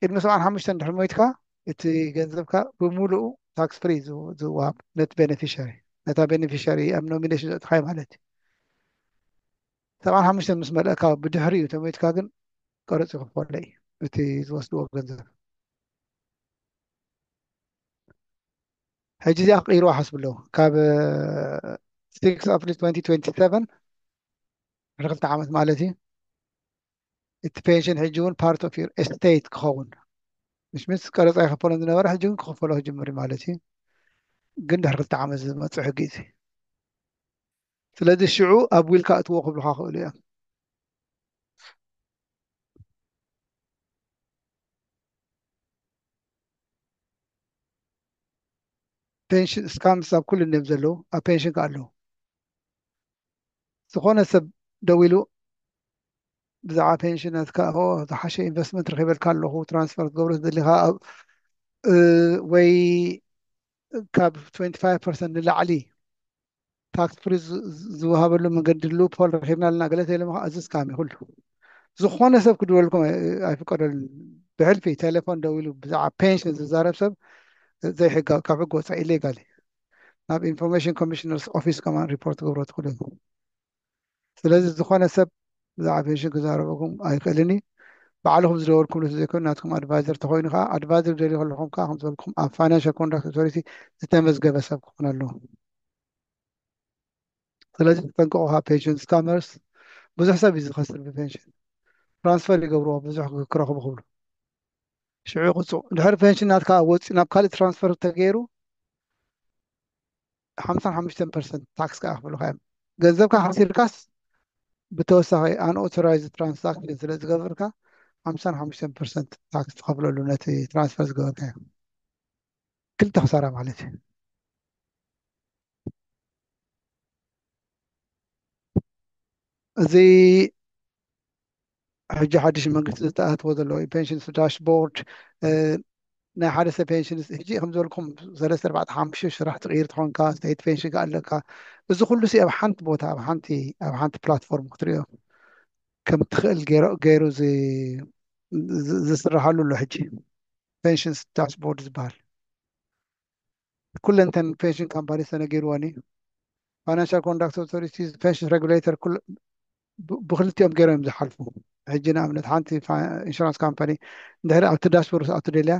إنه طبعا همشتن حميتك إتي جنزبك بمولو تاكس فري زو واب نت بنفيشري نتا بنفيشري أم نومينيشن تخيم عليك طبعا همشتن مسمى لك بدهري وتميتك كاغن قرص يخفون لي إتي زوستو جنزب حجزي أقيرو حسب له كاب 6 أبريل 2027 رغلت عامت مالتي التبيشن حجون part of your estate كخون مش مس قرص أي خفون عندنا ورا حجون كخفون له جمري مالتي قند رغلت عامت زي ما تحقيتي سلاد الشعو أبويل كأت وقف له خاخوليا بنشن سكام ساب كل النبزلو أبنشن قالو سخونة سب دويلو بزعا بنشن أذكا هو ضحشة investment رخيبل كان له هو ترانسفير قبل اللي ها وي كاب 25% اللي عليه تاكس فري ዝወሃበሉ መንገዲ ሉፕሆል ረኺብና ኣለና ገለ ተኢሎም እዚ ስካም እዩ ኩሉ ዝኾነ ሰብ ክድወልኩም ኣይፍቀደሉን ብሕልፊ ቴሌፎን ደው ኢሉ ብዛዕባ ፔንሽን ዝዛረብ ሰብ ዘይሕጋዊ ካብ ሕጊ ወፃኢ ኢሌጋል እዩ ናብ ኢንፎርሜሽን ኮሚሽነርስ ኦፊስ ከማን ሪፖርት ክገብሮ ትኽእሉ ኢኹም ስለዚ ዝኾነ ሰብ ብዛዕባ ፔንሽን ክዛረበኩም ኣይክእልን እዩ ባዕልኩም ዝደወልኩም ሉ ዘይኮኑ ናትኩም ኣድቫይዘር ተኮይኑ ከዓ ኣድቫይዘር ደልዩ ከለኹም ከዓ ከም ዝበልኩም ኣብ ፋይናንሻል ኮንዳክት ኦቶሪቲ ዝተመዝገበ ሰብ ክኾን ኣለዎ ስለዚ ተጠንቀቑ ፔንሽን ስካመርስ ብዙሕ ሰብ እዩ ዝኸስር ብፔንሽን ትራንስፈር ይገብርዎ ብዙሕ ክረኽቡ ክብሉ ሽዑ ይቕፅዑ ድሕሪ ፔንሽን ናትካ ወፂኡ ናብ ካልእ ትራንስፈር ተገይሩ 55% ታክስ ከዓ ክፍሉካ እዮም ገንዘብካ ሓሲርካስ ብተወሳኺ አንኦቶራይዝ ትራንዛክሽን ስለ ዝገበርካ 55% ታክስ ትኸፍለሉ ነቲ ትራንስፈር ዝገበርካ እዩ ክልተ ክሳራ ማለት እዩ እዚ ሕጂ ሓድሽ መንግስቲ ዝተኣትዎ ዘሎ ፔንሽን ዳሽቦርድ ናይ ሓደ ሰብ ፔንሽን ሕጂ ከም ዝበልኩም 345 ስራሕ ትቕይር ትኾንካ ስቴት ፔንሽን ካ ኣለካ እዚ ኩሉ ሲ ኣብ ሓንቲ ቦታ ኣብ ሓንቲ ፕላትፎርም ክትሪኦ ከም ትኽእል ገይሩ ዝስራሓሉ ኣሎ ሕጂ ፔንሽን ዳሽቦርድ ዝበሃል ኩለንተን ፔንሽን ካምፓኒ ተነጊርዎኒ ፋይናንሻል ኮንዳክት ኦቶሪቲ ፔንሽን ሬጉሌተር ብክልቲኦም ገይሮም ዝሓልፉ ሕጂ ንኣብነት ሓንቲ ኢንሹራንስ ካምፓኒ እንድሕሪ ኣብቲ ዳሽቦርድ ኣቱ ደልያ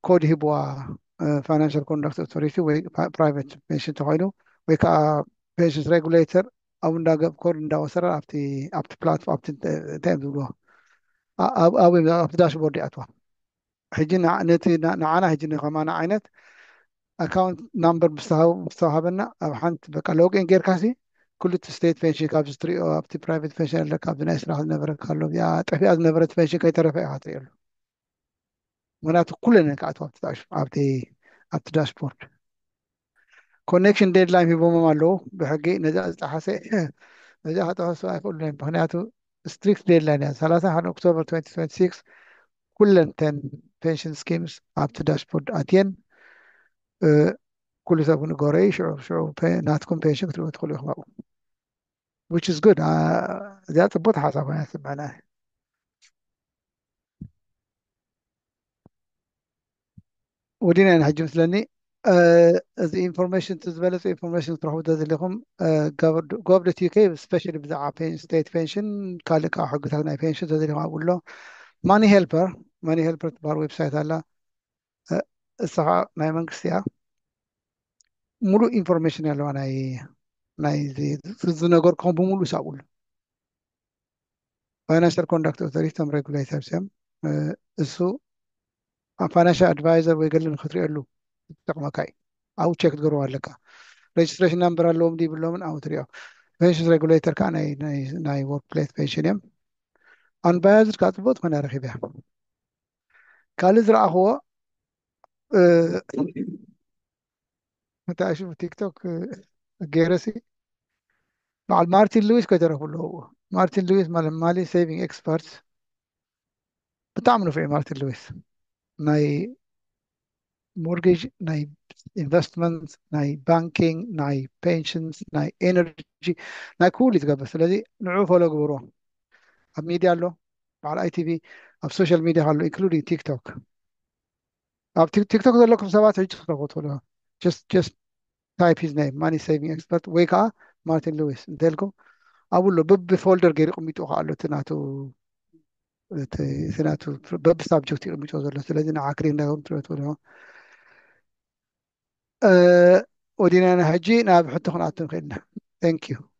ኮድ ሂብዋ ፋይናንሻል ኮንዳክት ኦቶሪቲ ወይ ፕራይቬት ፔንሽን ተኮይኑ ወይ ከዓ ፔንሽን ሬጉሌተር ኣብ እንዳገብ ኮድ እንዳወሰረ ኣብቲ ፕላትፎርም ኣብቲ እንታይ እዮም ዝብልዎ ኣብቲ ዳሽቦርድ ይኣትዋ ሕጂ ነቲ ንዓና ሕጂ ንኸማና ዓይነት ኣካውንት ናምበር ምስተዋሃበና ኣብ ሓንቲ በቃ ሎግኢን ጌርካሲ ኩሉ እቲ ስቴት ፔንሽን ካብዚ ትሪኦ ኣብቲ ፕራይቬት ፔንሽን ኣለካ ኣብዚ ናይ ስራሕ ዝነበረካ ኣሎ እዚኣ ጠፊኣ ዝነበረት ፔንሽን ከይተረፈ ኢኻ ትሪእሉ ምክንያቱ ኩለን ከኣትዋ ኣብቲ ዳሽቦርድ ኮኔክሽን ዴድላይን ሂቦሞም ኣለዉ ብሕጊ ነዚኣ ዝጠሓሰ ነዚኣ ከጠፈሱ ኣይክእሉን ምክንያቱ ستريكت ديدلاين يعني 30 أكتوبر 2026 كل 10 pension schemes up to dashboard أتين كل تكون قوري شعو ناتكم pension كتلو تدخلوا يخبروا which is good ذات بوت حسب ما يسمى معناه ودينا نحجي مثلني the information تزبالة information تروحوا تزل لكم قبل تيكي especially بزعا state pension كالك حق تاعنا pension تزل لكم أقول له ماني هيلبر تبار ويب سايت هلا الصفحة ناي منكسيا ملو information يلو ناي زي زنقور كم بملو سأقول financial conduct authority تم regulator سام السو financial advisor ويقلل خطري له تقمكاي أو تشيك تقروا لك registration number اللوم دي باللوم أو تريو pension regulator كان ناي workplace pension يم unbiased كاتبوت من رخيبها قال زرع هو أه متى أشوف تيك توك جيرسي مع مارتن لويس كتره له هو مارتن لويس مال مالي سيفنج اكسبرتس بتعملوا في إيه مارتن لويس ناي مورجيج ناي انفستمنت ناي بانكينج ناي بنشنز ناي انرجي ناي كل يتقبل بس الذي نعوفه ولا قبروه اب ميديا له على اي تي في اب سوشيال ميديا له انكلودينج تيك توك اب تيك توك ده لكم سبعة هيك تخبطوا له just type his name money saving expert ويكا مارتن لويس انتلكم اقول له بب فولدر غير قميتو قالو تناتو سناتو بب سابجكت قميتو زلو ስለዚህ عاكرين لهم تقولوا ودينا أنا هجي ناب حتى خناتهم خيرنا. Thank you.